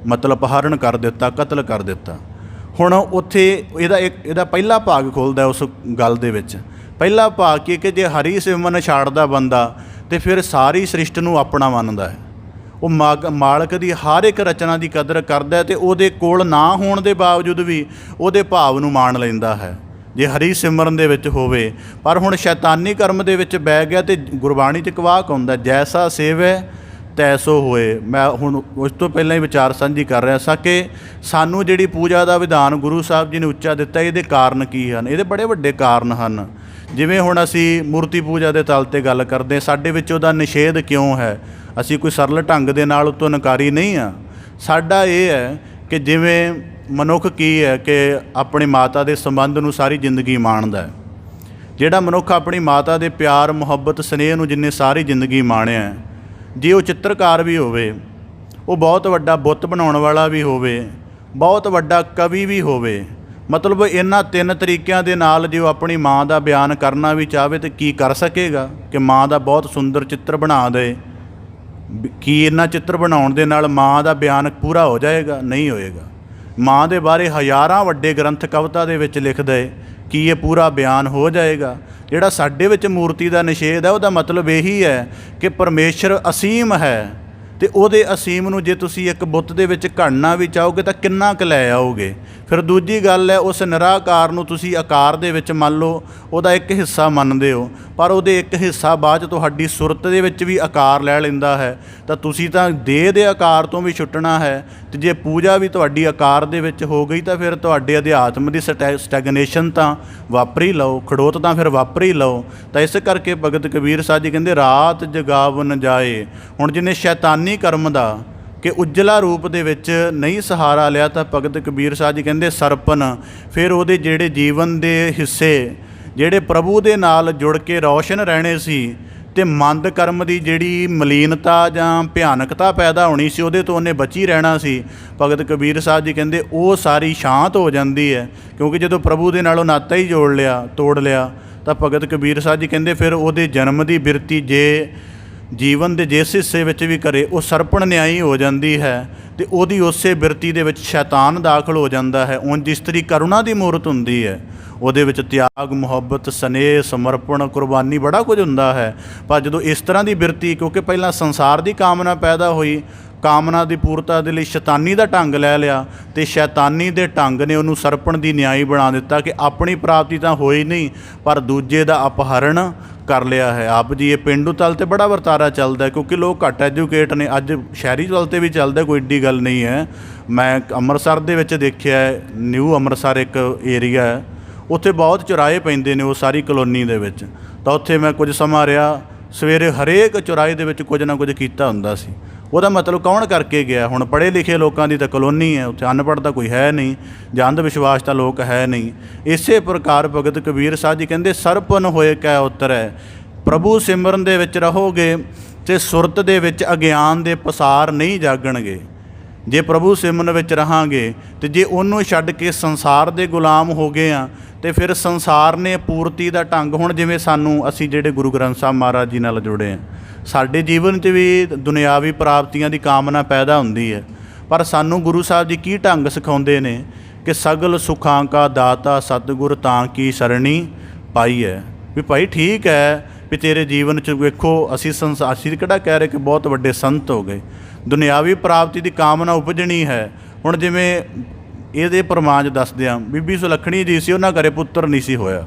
ਮਤਲਬ ਅਪਹਰਣ ਕਰ ਦਿੱਤਾ, ਕਤਲ ਕਰ ਦਿੱਤਾ। ਹੁਣ ਉੱਥੇ ਇਹਦਾ ਪਹਿਲਾ ਭਾਗ ਖੁੱਲ੍ਹਦਾ ਉਸ ਗੱਲ ਦੇ ਵਿੱਚ। ਪਹਿਲਾ ਭਾਗ ਕੀ ਕਿ ਜੇ ਹਰੀ ਸਿਮਰਨ ਛਾੜਦਾ ਬੰਦਾ ਅਤੇ ਫਿਰ ਸਾਰੀ ਸ੍ਰਿਸ਼ਟ ਨੂੰ ਆਪਣਾ ਮੰਨਦਾ ਹੈ। ਉਹ ਮਾਲਕ ਦੀ ਹਰ ਇੱਕ ਰਚਨਾ ਦੀ ਕਦਰ ਕਰਦਾ ਹੈ, ਅਤੇ ਉਹਦੇ ਕੋਲ ਨਾ ਹੋਣ ਦੇ ਬਾਵਜੂਦ ਵੀ ਉਹਦੇ ਭਾਵ ਨੂੰ ਮਾਣ ਲੈਂਦਾ ਹੈ ਜੇ ਹਰੀ ਸਿਮਰਨ ਦੇ ਵਿੱਚ ਹੋਵੇ। ਪਰ ਹੁਣ ਸ਼ੈਤਾਨੀ ਕਰਮ ਦੇ ਵਿੱਚ ਬਹਿ ਗਿਆ, ਅਤੇ ਗੁਰਬਾਣੀ 'ਚ ਇੱਕ ਵਾਕ ਆਉਂਦਾ, ਜੈਸਾ ਸੇਵੈ ਤੈਸੋ ਹੋਏ। ਮੈਂ ਹੁਣ ਉਸ ਤੋਂ ਪਹਿਲਾਂ ਹੀ ਵਿਚਾਰ ਸਾਂਝੀ ਕਰ ਰਿਹਾ ਸਾਂ ਕਿ ਸਾਨੂੰ ਜਿਹੜੀ ਪੂਜਾ ਦਾ ਵਿਧਾਨ ਗੁਰੂ ਸਾਹਿਬ ਜੀ ਨੇ ਉੱਚਾ ਦਿੱਤਾ, ਇਹਦੇ ਕਾਰਨ ਕੀ ਹਨ? ਇਹਦੇ ਬੜੇ ਵੱਡੇ ਕਾਰਨ ਹਨ। ਜਿਵੇਂ ਹੁਣ ਅਸੀਂ ਮੂਰਤੀ ਪੂਜਾ ਦੇ ਤਲ 'ਤੇ ਗੱਲ ਕਰਦੇ, ਸਾਡੇ ਵਿੱਚ ਉਹਦਾ ਨਿਸ਼ੇਧ ਕਿਉਂ ਹੈ? ਅਸੀਂ ਕੋਈ ਸਰਲ ਢੰਗ ਦੇ ਨਾਲ ਉੱਤੋਂ ਨਕਾਰੀ ਨਹੀਂ ਹਾਂ। ਸਾਡਾ ਇਹ ਹੈ ਕਿ ਜਿਵੇਂ ਮਨੁੱਖ ਕੀ ਹੈ ਕਿ ਆਪਣੀ ਮਾਤਾ ਦੇ ਸੰਬੰਧ ਨੂੰ ਸਾਰੀ ਜ਼ਿੰਦਗੀ ਮਾਣਦਾ ਹੈ। ਜਿਹੜਾ ਮਨੁੱਖ ਆਪਣੀ ਮਾਤਾ ਦੇ ਪਿਆਰ ਮੁਹੱਬਤ ਸਨੇਹ ਨੂੰ ਜਿੰਨੇ ਸਾਰੀ ਜ਼ਿੰਦਗੀ ਮਾਣਿਆ ਹੈ, ਜੇ ਉਹ ਚਿੱਤਰਕਾਰ ਵੀ ਹੋਵੇ, ਉਹ ਬਹੁਤ ਵੱਡਾ ਬੁੱਤ ਬਣਾਉਣ ਵਾਲਾ ਵੀ ਹੋਵੇ, ਬਹੁਤ ਵੱਡਾ ਕਵੀ ਵੀ ਹੋਵੇ, ਮਤਲਬ ਇਹਨਾਂ 3 ਤਰੀਕਿਆਂ ਦੇ ਨਾਲ ਜੇ ਉਹ ਆਪਣੀ ਮਾਂ ਦਾ ਬਿਆਨ ਕਰਨਾ ਵੀ ਚਾਹਵੇ ਤਾਂ ਕੀ ਕਰ ਸਕੇਗਾ ਕਿ ਮਾਂ ਦਾ ਬਹੁਤ ਸੁੰਦਰ ਚਿੱਤਰ ਬਣਾ ਦੇ। ਕੀ ਇਹਨਾਂ ਚਿੱਤਰ ਬਣਾਉਣ ਦੇ ਨਾਲ ਮਾਂ ਦਾ ਬਿਆਨ ਪੂਰਾ ਹੋ ਜਾਏਗਾ? ਨਹੀਂ ਹੋਏਗਾ। ਮਾਂ ਦੇ ਬਾਰੇ ਹਜ਼ਾਰਾਂ ਵੱਡੇ ਗ੍ਰੰਥ ਕਵਿਤਾ ਦੇ ਵਿੱਚ ਲਿਖ ਦੇ, ਕੀ ਇਹ ਪੂਰਾ ਬਿਆਨ ਹੋ ਜਾਏਗਾ? ਜਿਹੜਾ ਸਾਡੇ ਵਿੱਚ ਮੂਰਤੀ ਦਾ ਨਿਸ਼ੇਧ ਹੈ, ਉਹਦਾ ਮਤਲਬ ਇਹੀ ਹੈ ਕਿ ਪਰਮੇਸ਼ਰ ਅਸੀਮ ਹੈ, ਅਤੇ ਉਹਦੇ ਅਸੀਮ ਨੂੰ ਜੇ ਤੁਸੀਂ ਇੱਕ ਬੁੱਤ ਦੇ ਵਿੱਚ ਘੜਨਾ ਵੀ ਚਾਹੋਗੇ ਤਾਂ ਕਿੰਨਾ ਕੁ ਲੈ ਆਓਗੇ। ਫਿਰ ਦੂਜੀ ਗੱਲ ਹੈ, ਉਸ ਨਿਰਾਕਾਰ ਨੂੰ ਤੁਸੀਂ ਆਕਾਰ ਦੇ ਵਿੱਚ ਮੰਨ ਲਓ, ਉਹਦਾ ਇੱਕ ਹਿੱਸਾ ਮੰਨਦੇ ਹੋ, ਪਰ ਉਹਦੇ ਇੱਕ ਹਿੱਸਾ ਬਾਅਦ 'ਚ ਤੁਹਾਡੀ ਸੁਰਤ ਦੇ ਵਿੱਚ ਵੀ ਆਕਾਰ ਲੈ ਲੈਂਦਾ ਹੈ, ਤਾਂ ਤੁਸੀਂ ਤਾਂ ਦੇਹ ਦੇ ਆਕਾਰ ਤੋਂ ਵੀ ਛੁੱਟਣਾ ਹੈ। ਅਤੇ ਜੇ ਪੂਜਾ ਵੀ ਤੁਹਾਡੀ ਆਕਾਰ ਦੇ ਵਿੱਚ ਹੋ ਗਈ ਤਾਂ ਫਿਰ ਤੁਹਾਡੇ ਅਧਿਆਤਮ ਦੀ ਸਟੈਗਨੇਸ਼ਨ ਤਾਂ ਵਾਪਰ ਹੀ ਲਓ, ਖੜੋਤ ਤਾਂ ਫਿਰ ਵਾਪਰ ਹੀ ਲਓ। ਤਾਂ ਇਸ ਕਰਕੇ ਭਗਤ ਕਬੀਰ ਸਾਹਿਬ ਜੀ ਕਹਿੰਦੇ ਰਾਤ ਜਗਾਵਨ ਜਾਏ। ਹੁਣ ਜਿਹਨੇ ਸ਼ੈਤਾਨੀ ਕਰਮ ਦਾ ਕਿ ਉਜਲਾ ਰੂਪ ਦੇ ਵਿੱਚ ਨਹੀਂ ਸਹਾਰਾ ਲਿਆ, ਤਾਂ ਭਗਤ ਕਬੀਰ ਸਾਹਿਬ ਜੀ ਕਹਿੰਦੇ ਸਰਪਨ ਫਿਰ ਉਹਦੇ ਜਿਹੜੇ ਜੀਵਨ ਦੇ ਹਿੱਸੇ ਜਿਹੜੇ ਪ੍ਰਭੂ ਦੇ ਨਾਲ ਜੁੜ ਕੇ ਰੌਸ਼ਨ ਰਹਿਣੇ ਸੀ, ਅਤੇ ਮੰਦ ਕਰਮ ਦੀ ਜਿਹੜੀ ਮਲੀਨਤਾ ਜਾਂ ਭਿਆਨਕਤਾ ਪੈਦਾ ਹੋਣੀ ਸੀ, ਉਹਦੇ ਤੋਂ ਉਹਨੇ ਬਚੀ ਰਹਿਣਾ ਸੀ। ਭਗਤ ਕਬੀਰ ਸਾਹਿਬ ਜੀ ਕਹਿੰਦੇ ਉਹ ਸਾਰੀ ਸ਼ਾਂਤ ਹੋ ਜਾਂਦੀ ਹੈ, ਕਿਉਂਕਿ ਜਦੋਂ ਪ੍ਰਭੂ ਦੇ ਨਾਲ ਉਹ ਨਾਤਾ ਹੀ ਤੋੜ ਲਿਆ ਤਾਂ ਭਗਤ ਕਬੀਰ ਸਾਹਿਬ ਜੀ ਕਹਿੰਦੇ ਫਿਰ ਉਹਦੇ ਜਨਮ ਦੀ ਬਿਰਤੀ ਜੇ ਜੀਵਨ ਦੇ ਜਿਸ ਹਿੱਸੇ ਵਿੱਚ ਵੀ ਕਰੇ, ਉਹ ਸਰਪਣ ਨਿਆਈ ਹੋ ਜਾਂਦੀ ਹੈ, ਅਤੇ ਉਹਦੀ ਉਸੇ ਬਿਰਤੀ ਦੇ ਵਿੱਚ ਸ਼ੈਤਾਨ ਦਾਖਲ ਹੋ ਜਾਂਦਾ ਹੈ। ਉਂਝ ਇਸਤਰੀ ਕਰੁਣਾ ਦੀ ਮੂਰਤ ਹੁੰਦੀ ਹੈ, ਉਹਦੇ ਵਿੱਚ ਤਿਆਗ ਮੁਹੱਬਤ ਸਨੇਹ ਸਮਰਪਣ ਕੁਰਬਾਨੀ ਬੜਾ ਕੁਝ ਹੁੰਦਾ ਹੈ। ਪਰ ਜਦੋਂ ਇਸ ਤਰ੍ਹਾਂ ਦੀ ਬਿਰਤੀ, ਕਿਉਂਕਿ ਪਹਿਲਾਂ ਸੰਸਾਰ ਦੀ ਕਾਮਨਾ ਪੈਦਾ ਹੋਈ, ਕਾਮਨਾ ਦੀ ਪੂਰਤਾ ਦੇ ਲਈ ਸ਼ੈਤਾਨੀ ਦਾ ਢੰਗ ਲੈ ਲਿਆ, ਅਤੇ ਸ਼ੈਤਾਨੀ ਦੇ ਢੰਗ ਨੇ ਉਹਨੂੰ ਸਰਪਣ ਦੀ ਨਿਆਈ ਬਣਾ ਦਿੱਤਾ ਕਿ ਆਪਣੀ ਪ੍ਰਾਪਤੀ ਤਾਂ ਹੋਈ ਨਹੀਂ, ਪਰ ਦੂਜੇ ਦਾ ਅਪਹਰਣ ਕਰ ਲਿਆ ਹੈ। ਆਪ ਜੀ ਇਹ ਪੇਂਡੂ ਤਲ 'ਤੇ ਬੜਾ ਵਰਤਾਰਾ ਚੱਲਦਾ, ਕਿਉਂਕਿ ਲੋਕ ਘੱਟ ਐਜੂਕੇਟ ਨੇ। ਅੱਜ ਸ਼ਹਿਰੀ ਤਲ 'ਤੇ ਵੀ ਚੱਲਦਾ, ਕੋਈ ਏਡੀ ਗੱਲ ਨਹੀਂ ਹੈ। ਮੈਂ ਅੰਮ੍ਰਿਤਸਰ ਦੇ ਵਿੱਚ ਦੇਖਿਆ, ਨਿਊ ਅੰਮ੍ਰਿਤਸਰ ਇੱਕ ਏਰੀਆ ਹੈ, ਉੱਥੇ ਬਹੁਤ ਚੁਰਾਹੇ ਪੈਂਦੇ ਨੇ ਉਹ ਸਾਰੀ ਕਲੋਨੀ ਦੇ ਵਿੱਚ। ਤਾਂ ਉੱਥੇ ਮੈਂ ਕੁਝ ਸਮਾਂ ਰਿਹਾ, ਸਵੇਰੇ ਹਰੇਕ ਚੁਰਾਹੇ ਦੇ ਵਿੱਚ ਕੁਝ ਨਾ ਕੁਝ ਕੀਤਾ ਹੁੰਦਾ ਸੀ। ਉਹਦਾ ਮਤਲਬ ਕੌਣ ਕਰਕੇ ਗਿਆ? ਹੁਣ ਪੜ੍ਹੇ ਲਿਖੇ ਲੋਕਾਂ ਦੀ ਤਾਂ ਕਲੋਨੀ ਹੈ, ਉੱਥੇ ਅਨਪੜ੍ਹ ਤਾਂ ਕੋਈ ਹੈ ਨਹੀਂ, ਜਾਂ ਅੰਧ ਵਿਸ਼ਵਾਸ ਤਾਂ ਲੋਕ ਹੈ ਨਹੀਂ। ਇਸੇ ਪ੍ਰਕਾਰ ਭਗਤ ਕਬੀਰ ਸਾਹਿਬ ਜੀ ਕਹਿੰਦੇ ਸਰਪਨ ਹੋਏ ਕੈ ਉਤਰੈ। ਪ੍ਰਭੂ ਸਿਮਰਨ ਦੇ ਵਿੱਚ ਰਹੋਗੇ ਅਤੇ ਸੁਰਤ ਦੇ ਵਿੱਚ ਅਗਿਆਨ ਦੇ ਪਸਾਰ ਨਹੀਂ ਜਾਗਣਗੇ। ਜੇ ਪ੍ਰਭੂ ਸਿਮਰਨ ਵਿੱਚ ਰਹਾਂਗੇ ਅਤੇ ਜੇ ਉਹਨੂੰ ਛੱਡ ਕੇ ਸੰਸਾਰ ਦੇ ਗੁਲਾਮ ਹੋ ਗਏ ਹਾਂ, ਅਤੇ ਫਿਰ ਸੰਸਾਰ ਨੇ ਪੂਰਤੀ ਦਾ ਢੰਗ, ਹੁਣ ਜਿਵੇਂ ਅਸੀਂ ਜਿਹੜੇ ਗੁਰੂ ਗ੍ਰੰਥ ਸਾਹਿਬ ਮਹਾਰਾਜ ਜੀ ਨਾਲ ਜੁੜੇ ਹਾਂ, ਸਾਡੇ ਜੀਵਨ 'ਚ ਵੀ ਦੁਨਿਆਵੀ ਪ੍ਰਾਪਤੀਆਂ ਦੀ ਕਾਮਨਾ ਪੈਦਾ ਹੁੰਦੀ ਹੈ, ਪਰ ਸਾਨੂੰ ਗੁਰੂ ਸਾਹਿਬ ਜੀ ਕੀ ਢੰਗ ਸਿਖਾਉਂਦੇ ਨੇ ਕਿ ਸਗਲ ਸੁਖਾਂ ਕਾ ਦਾਤਾ ਸਤਿਗੁਰ ਤਾਂ ਕੀ ਸਰਣੀ ਪਾਈ ਹੈ। ਵੀ ਭਾਈ ਠੀਕ ਹੈ ਵੀ ਤੇਰੇ ਜੀਵਨ 'ਚ ਵੇਖੋ, ਅਸੀਂ ਕਿਹੜਾ ਕਹਿ ਰਹੇ ਕਿ ਬਹੁਤ ਵੱਡੇ ਸੰਤ ਹੋ ਗਏ, ਦੁਨਿਆਵੀ ਪ੍ਰਾਪਤੀ ਦੀ ਕਾਮਨਾ ਉਪਜਣੀ ਹੈ। ਹੁਣ ਜਿਵੇਂ ਇਹਦੇ ਪ੍ਰਮਾਣ ਦੱਸਦੇ ਹਾਂ, ਬੀਬੀ ਸੁਲੱਖਣੀ ਜੀ ਸੀ, ਉਹਨਾਂ ਘਰੇ ਪੁੱਤਰ ਨਹੀਂ ਸੀ ਹੋਇਆ,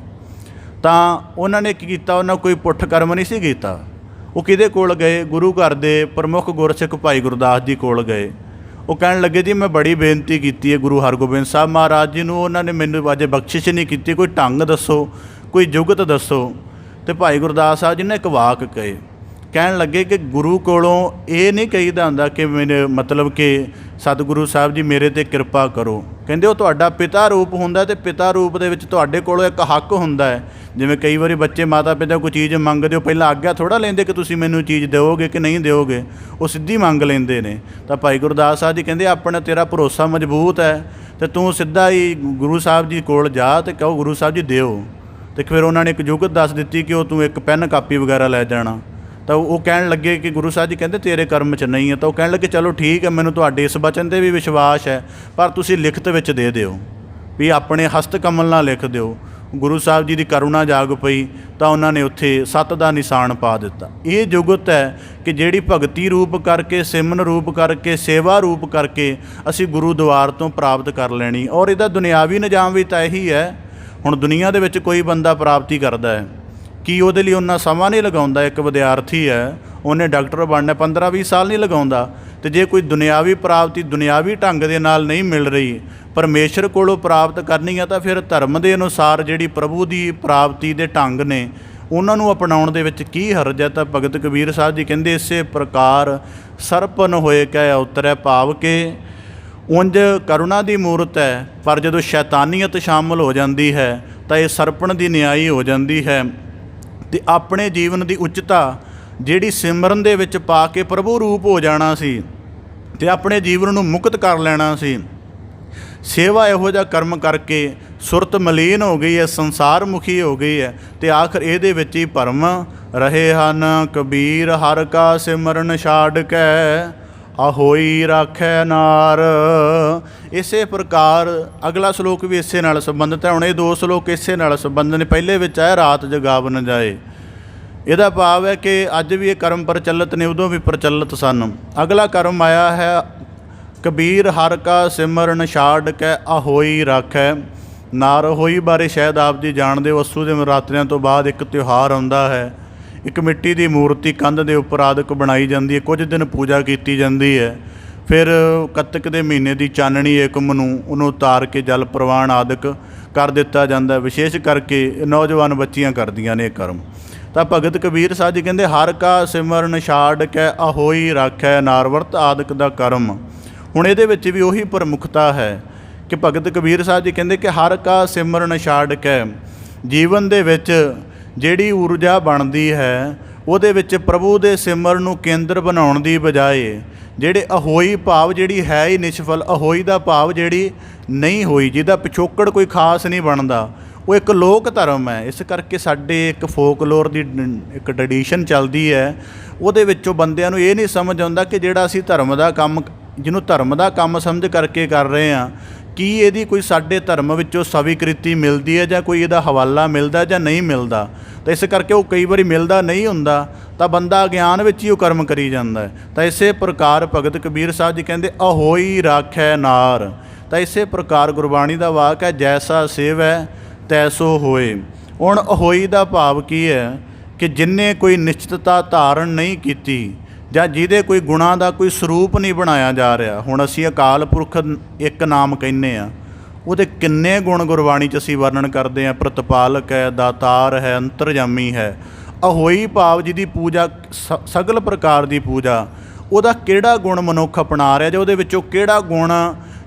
ਤਾਂ ਉਹਨਾਂ ਨੇ ਕੀ ਕੀਤਾ? ਉਹਨਾਂ ਕੋਈ ਪੁੱਠ ਕਰਮ ਨਹੀਂ ਸੀ ਕੀਤਾ। ਉਹ ਕਿਹਦੇ ਕੋਲ ਗਏ? ਗੁਰੂ ਘਰ ਦੇ ਪ੍ਰਮੁੱਖ ਗੁਰਸਿੱਖ ਭਾਈ ਗੁਰਦਾਸ ਜੀ ਕੋਲ ਗਏ। ਉਹ ਕਹਿਣ ਲੱਗੇ ਜੀ ਮੈਂ ਬੜੀ ਬੇਨਤੀ ਕੀਤੀ ਹੈ ਗੁਰੂ ਹਰਗੋਬਿੰਦ ਸਾਹਿਬ ਮਹਾਰਾਜ ਜੀ ਨੂੰ, ਉਹਨਾਂ ਨੇ ਮੈਨੂੰ ਅਜੇ ਬਖਸ਼ਿਸ਼ ਨਹੀਂ ਕੀਤੀ, ਕੋਈ ਢੰਗ ਦੱਸੋ, ਕੋਈ ਜੁਗਤ ਦੱਸੋ। ਅਤੇ ਭਾਈ ਗੁਰਦਾਸ ਸਾਹਿਬ ਜੀ ਨੇ ਇੱਕ ਵਾਕ ਕਹੇ, ਕਹਿਣ ਲੱਗੇ ਕਿ ਗੁਰੂ ਕੋਲੋਂ ਇਹ ਨਹੀਂ ਕਹੀਦਾ ਹੁੰਦਾ ਕਿ ਮੇਰੇ ਮਤਲਬ ਕਿ ਸਤਿਗੁਰੂ ਸਾਹਿਬ ਜੀ ਮੇਰੇ 'ਤੇ ਕਿਰਪਾ ਕਰੋ। ਕਹਿੰਦੇ ਉਹ ਤੁਹਾਡਾ ਪਿਤਾ ਰੂਪ ਹੁੰਦਾ, ਅਤੇ ਪਿਤਾ ਰੂਪ ਦੇ ਵਿੱਚ ਤੁਹਾਡੇ ਕੋਲੋਂ ਇੱਕ ਹੱਕ ਹੁੰਦਾ ਹੈ। ਜਿਵੇਂ ਕਈ ਵਾਰੀ ਬੱਚੇ ਮਾਤਾ ਪਿਤਾ ਕੋਈ ਚੀਜ਼ ਮੰਗਦੇ ਹੋ, ਪਹਿਲਾਂ ਆਗਿਆ ਥੋੜ੍ਹਾ ਲੈਂਦੇ ਕਿ ਤੁਸੀਂ ਮੈਨੂੰ ਚੀਜ਼ ਦਿਓਗੇ ਕਿ ਨਹੀਂ ਦਿਓਗੇ, ਉਹ ਸਿੱਧੀ ਮੰਗ ਲੈਂਦੇ ਨੇ। ਤਾਂ ਭਾਈ ਗੁਰਦਾਸ ਸਾਹਿਬ ਜੀ ਕਹਿੰਦੇ ਆਪਣਾ ਤੇਰਾ ਭਰੋਸਾ ਮਜ਼ਬੂਤ ਹੈ, ਅਤੇ ਤੂੰ ਸਿੱਧਾ ਹੀ ਗੁਰੂ ਸਾਹਿਬ ਜੀ ਕੋਲ ਜਾ ਅਤੇ ਕਹੋ ਗੁਰੂ ਸਾਹਿਬ ਜੀ ਦਿਓ। ਅਤੇ ਫਿਰ ਉਹਨਾਂ ਨੇ ਇੱਕ ਜੁਗਤ ਦੱਸ ਦਿੱਤੀ ਕਿ ਉਹ ਤੂੰ ਇੱਕ ਪੈਨ ਕਾਪੀ ਵਗੈਰਾ ਲੈ ਜਾਣਾ। ਤਾਂ ਉਹ ਕਹਿਣ ਲੱਗੇ ਕਿ ਗੁਰੂ ਸਾਹਿਬ ਜੀ ਕਹਿੰਦੇ ਤੇਰੇ ਕਰਮ 'ਚ ਨਹੀਂ ਹੈ। ਤਾਂ ਉਹ ਕਹਿਣ ਲੱਗੇ ਚਲੋ ਠੀਕ ਹੈ, ਮੈਨੂੰ ਤੁਹਾਡੇ ਇਸ ਬਚਨ 'ਤੇ ਵੀ ਵਿਸ਼ਵਾਸ ਹੈ, ਪਰ ਤੁਸੀਂ ਲਿਖਤ ਵਿੱਚ ਦੇ ਦਿਓ, ਵੀ ਆਪਣੇ ਹਸਤ ਕਮਲ ਨਾਲ ਲਿਖ ਦਿਓ। ਗੁਰੂ ਸਾਹਿਬ ਜੀ ਦੀ ਕਰੁਣਾ ਜਾਗ ਪਈ, ਤਾਂ ਉਹਨਾਂ ਨੇ ਉੱਥੇ ਸੱਤ ਦਾ ਨਿਸ਼ਾਨ ਪਾ ਦਿੱਤਾ। ਇਹ ਜੁਗਤ ਹੈ ਕਿ ਜਿਹੜੀ ਭਗਤੀ ਰੂਪ ਕਰਕੇ, ਸਿਮਰਨ ਰੂਪ ਕਰਕੇ, ਸੇਵਾ ਰੂਪ ਕਰਕੇ ਅਸੀਂ ਗੁਰੂ ਦੁਆਰ ਤੋਂ ਪ੍ਰਾਪਤ ਕਰ ਲੈਣੀ। ਔਰ ਇਹਦਾ ਦੁਨਿਆਵੀ ਨਿਜ਼ਾਮ ਵੀ ਤਾਂ ਇਹੀ ਹੈ। ਹੁਣ ਦੁਨੀਆ ਦੇ ਵਿੱਚ ਕੋਈ ਬੰਦਾ ਪ੍ਰਾਪਤੀ ਕਰਦਾ ਹੈ, ਕੀ ਉਹਦੇ ਲਈ ਉਹਨਾਂ ਸਮਾਂ ਨਹੀਂ ਲਗਾਉਂਦਾ? ਇੱਕ ਵਿਦਿਆਰਥੀ ਹੈ, ਉਹਨੇ ਡਾਕਟਰ ਬਣਨਾ, 15-20 ਸਾਲ ਨਹੀਂ ਲਗਾਉਂਦਾ। ਅਤੇ ਜੇ ਕੋਈ ਦੁਨਿਆਵੀ ਪ੍ਰਾਪਤੀ ਦੁਨਿਆਵੀ ਢੰਗ ਦੇ ਨਾਲ ਨਹੀਂ ਮਿਲ ਰਹੀ, ਪਰਮੇਸ਼ਰ ਕੋਲੋਂ ਪ੍ਰਾਪਤ ਕਰਨੀ ਆ, ਤਾਂ ਫਿਰ ਧਰਮ ਦੇ ਅਨੁਸਾਰ ਜਿਹੜੀ ਪ੍ਰਭੂ ਦੀ ਪ੍ਰਾਪਤੀ ਦੇ ਢੰਗ ਨੇ ਉਹਨਾਂ ਨੂੰ ਅਪਣਾਉਣ ਦੇ ਵਿੱਚ ਕੀ ਹਰਜ ਹੈ? ਤਾਂ ਭਗਤ ਕਬੀਰ ਸਾਹਿਬ ਜੀ ਕਹਿੰਦੇ ਇਸੇ ਪ੍ਰਕਾਰ ਸਰਪਨ ਹੋਏ ਕਹਿ ਉਤਰੈ, ਭਾਵ ਕਿ ਉਂਝ ਕਰੁਣਾ ਦੀ ਮੂਰਤ ਹੈ, ਪਰ ਜਦੋਂ ਸ਼ੈਤਾਨੀਅਤ ਸ਼ਾਮਲ ਹੋ ਜਾਂਦੀ ਹੈ ਤਾਂ ਇਹ ਸਰਪਣ ਦੀ ਨਿਆਈ ਹੋ ਜਾਂਦੀ ਹੈ। ਅਤੇ ਆਪਣੇ ਜੀਵਨ ਦੀ ਉੱਚਤਾ ਜਿਹੜੀ ਸਿਮਰਨ ਦੇ ਵਿੱਚ ਪਾ ਕੇ ਪ੍ਰਭੂ ਰੂਪ ਹੋ ਜਾਣਾ ਸੀ ਅਤੇ ਆਪਣੇ ਜੀਵਨ ਨੂੰ ਮੁਕਤ ਕਰ ਲੈਣਾ ਸੀ। ਸੇਵਾ ਇਹੋ ਜਿਹਾ ਕਰਮ ਕਰਕੇ ਸੁਰਤ ਮਲੀਨ ਹੋ ਗਈ ਹੈ, ਸੰਸਾਰ ਮੁਖੀ ਹੋ ਗਈ ਹੈ ਅਤੇ ਆਖਰ ਇਹਦੇ ਵਿੱਚ ਹੀ ਭਰਮ ਰਹੇ ਹਨ। ਕਬੀਰ ਹਰਿ ਕਾ ਸਿਮਰਨ ਛਾਡਿ ਕੈ ਅਹੋਈ ਰਾਖੈ ਨਾਰ। ਇਸੇ ਪ੍ਰਕਾਰ ਅਗਲਾ ਸ਼ਲੋਕ ਵੀ ਇਸੇ ਨਾਲ ਸੰਬੰਧਿਤ ਹੈ। ਹੁਣ ਇਹ 2 ਸ਼ਲੋਕ ਇਸੇ ਨਾਲ ਸੰਬੰਧਿਤ ਨੇ। ਪਹਿਲੇ ਵਿੱਚ ਆਇਆ ਰਾਤ ਜਗਾਵਨ ਜਾਏ, ਇਹਦਾ ਭਾਵ ਹੈ ਕਿ ਅੱਜ ਵੀ ਇਹ ਕਰਮ ਪ੍ਰਚਲਿਤ ਨੇ, ਉਦੋਂ ਵੀ ਪ੍ਰਚਲਿਤ ਸਨ। ਅਗਲਾ ਕਰਮ ਆਇਆ ਹੈ ਕਬੀਰ ਹਰਿ ਕਾ ਸਿਮਰਨ ਛਾਡਿ ਕੈ ਅਹੋਈ ਰਾਖੈ ਨਾਰ। ਅਹੋਈ ਬਾਰੇ ਸ਼ਾਇਦ ਆਪ ਜੀ ਜਾਣਦੇ ਹੋ। ਅੱਸੂ ਦੇ ਨਰਾਤਿਆਂ ਤੋਂ ਬਾਅਦ ਇੱਕ ਤਿਉਹਾਰ ਆਉਂਦਾ ਹੈ, ਇੱਕ ਮਿੱਟੀ ਦੀ ਮੂਰਤੀ ਕੰਧ ਦੇ ਉੱਪਰ ਆਦਿਕ ਬਣਾਈ ਜਾਂਦੀ ਹੈ, ਕੁਝ ਦਿਨ ਪੂਜਾ ਕੀਤੀ ਜਾਂਦੀ ਹੈ। ਫਿਰ ਕੱਤਕ ਦੇ ਮਹੀਨੇ ਦੀ ਚਾਨਣੀ ਏਕਮ ਨੂੰ ਉਹਨੂੰ ਉਤਾਰ ਕੇ ਜਲ ਪ੍ਰਵਾਨ ਆਦਿਕ ਕਰ ਦਿੱਤਾ ਜਾਂਦਾ। ਵਿਸ਼ੇਸ਼ ਕਰਕੇ ਨੌਜਵਾਨ ਬੱਚੀਆਂ ਕਰਦੀਆਂ ਨੇ ਇਹ ਕਰਮ। ਤਾਂ ਭਗਤ ਕਬੀਰ ਸਾਹਿਬ ਜੀ ਕਹਿੰਦੇ ਹਰਿ ਕਾ ਸਿਮਰਨ ਛਾਡਿ ਕੈ ਅਹੋਈ ਰਾਖੈ ਨਾਰ, ਵਰਤ ਆਦਿਕ ਦਾ ਕਰਮ। ਹੁਣ ਇਹਦੇ ਵਿੱਚ ਵੀ ਉਹੀ ਪ੍ਰਮੁੱਖਤਾ ਹੈ ਕਿ ਭਗਤ ਕਬੀਰ ਸਾਹਿਬ ਜੀ ਕਹਿੰਦੇ ਕਿ ਹਰਿ ਕਾ ਸਿਮਰਨ ਛਾਡਿ ਕੈ, ਜੀਵਨ ਦੇ ਵਿੱਚ ਜਿਹੜੀ ਊਰਜਾ ਬਣਦੀ ਹੈ ਉਹਦੇ ਵਿੱਚ ਪ੍ਰਭੂ ਦੇ ਸਿਮਰਨ ਨੂੰ ਕੇਂਦਰ ਬਣਾਉਣ ਦੀ ਬਜਾਏ ਜਿਹੜੇ ਅਹੋਈ ਭਾਵ ਜਿਹੜੀ ਹੈ ਹੀ ਨਿਸ਼ਫਲ, ਅਹੋਈ ਦਾ ਭਾਵ ਜਿਹੜੀ ਨਹੀਂ ਹੋਈ, ਜਿਹਦਾ ਪਿਛੋਕੜ ਕੋਈ ਖਾਸ ਨਹੀਂ ਬਣਦਾ, ਉਹ ਇੱਕ ਲੋਕ ਧਰਮ ਹੈ। ਇਸ ਕਰਕੇ ਸਾਡੇ ਇੱਕ ਫੋਕਲੋਰ ਦੀ ਇੱਕ ਟਰਡੀਸ਼ਨ ਚੱਲਦੀ ਹੈ, ਉਹਦੇ ਵਿੱਚੋਂ ਬੰਦਿਆਂ ਨੂੰ ਇਹ ਨਹੀਂ ਸਮਝ ਆਉਂਦਾ ਕਿ ਜਿਹੜਾ ਅਸੀਂ ਧਰਮ ਦਾ ਕੰਮ, ਜਿਹਨੂੰ ਧਰਮ ਦਾ ਕੰਮ ਸਮਝ ਕਰਕੇ ਕਰ ਰਹੇ ਹਾਂ, ਕੀ ਇਹਦੀ ਕੋਈ ਸਾਡੇ ਧਰਮ ਵਿੱਚੋਂ ਸਵੀਕ੍ਰਿਤੀ ਮਿਲਦੀ ਹੈ ਜਾਂ ਕੋਈ ਇਹਦਾ ਹਵਾਲਾ ਮਿਲਦਾ ਜਾਂ ਨਹੀਂ ਮਿਲਦਾ। ਤਾਂ ਇਸ ਕਰਕੇ ਉਹ ਕਈ ਵਾਰੀ ਮਿਲਦਾ ਨਹੀਂ ਹੁੰਦਾ ਤਾਂ ਬੰਦਾ ਅਗਿਆਨ ਵਿੱਚ ਹੀ ਉਹ ਕਰਮ ਕਰੀ ਜਾਂਦਾ ਹੈ। ਤਾਂ ਇਸੇ ਪ੍ਰਕਾਰ ਭਗਤ ਕਬੀਰ ਸਾਹਿਬ ਜੀ ਕਹਿੰਦੇ ਅਹੋਈ ਰਾਖੈ ਨਾਰ। ਤਾਂ ਇਸੇ ਪ੍ਰਕਾਰ ਗੁਰਬਾਣੀ ਦਾ ਵਾਕ ਹੈ ਜੈਸਾ ਸੇਵੈ ਤੈਸੋ ਹੋਏ। ਹੁਣ ਅਹੋਈ ਦਾ ਭਾਵ ਕੀ ਹੈ ਕਿ ਜਿਨ੍ਹੇ ਕੋਈ ਨਿਸ਼ਚਿਤਤਾ ਧਾਰਨ ਨਹੀਂ ਕੀਤੀ ਜਾਂ ਜਿਹਦੇ ਕੋਈ ਗੁਣਾਂ ਦਾ ਕੋਈ ਸਰੂਪ ਨਹੀਂ ਬਣਾਇਆ ਜਾ ਰਿਹਾ। ਹੁਣ ਅਸੀਂ ਅਕਾਲ ਪੁਰਖ ਇੱਕ ਨਾਮ ਕਹਿੰਦੇ ਹਾਂ, ਉਹਦੇ ਕਿੰਨੇ ਗੁਣ ਗੁਰਬਾਣੀ 'ਚ ਅਸੀਂ ਵਰਣਨ ਕਰਦੇ ਹਾਂ। ਪ੍ਰਤਪਾਲਕ ਹੈ, ਦਾਤਾਰ ਹੈ, ਅੰਤਰਜਾਮੀ ਹੈ। ਅਹੋਈ ਭਾਵ ਜਿਹਦੀ ਪੂਜਾ ਸਗਲ ਪ੍ਰਕਾਰ ਦੀ ਪੂਜਾ, ਉਹਦਾ ਕਿਹੜਾ ਗੁਣ ਮਨੁੱਖ ਅਪਣਾ ਰਿਹਾ ਜਾਂ ਉਹਦੇ ਵਿੱਚੋਂ ਕਿਹੜਾ ਗੁਣ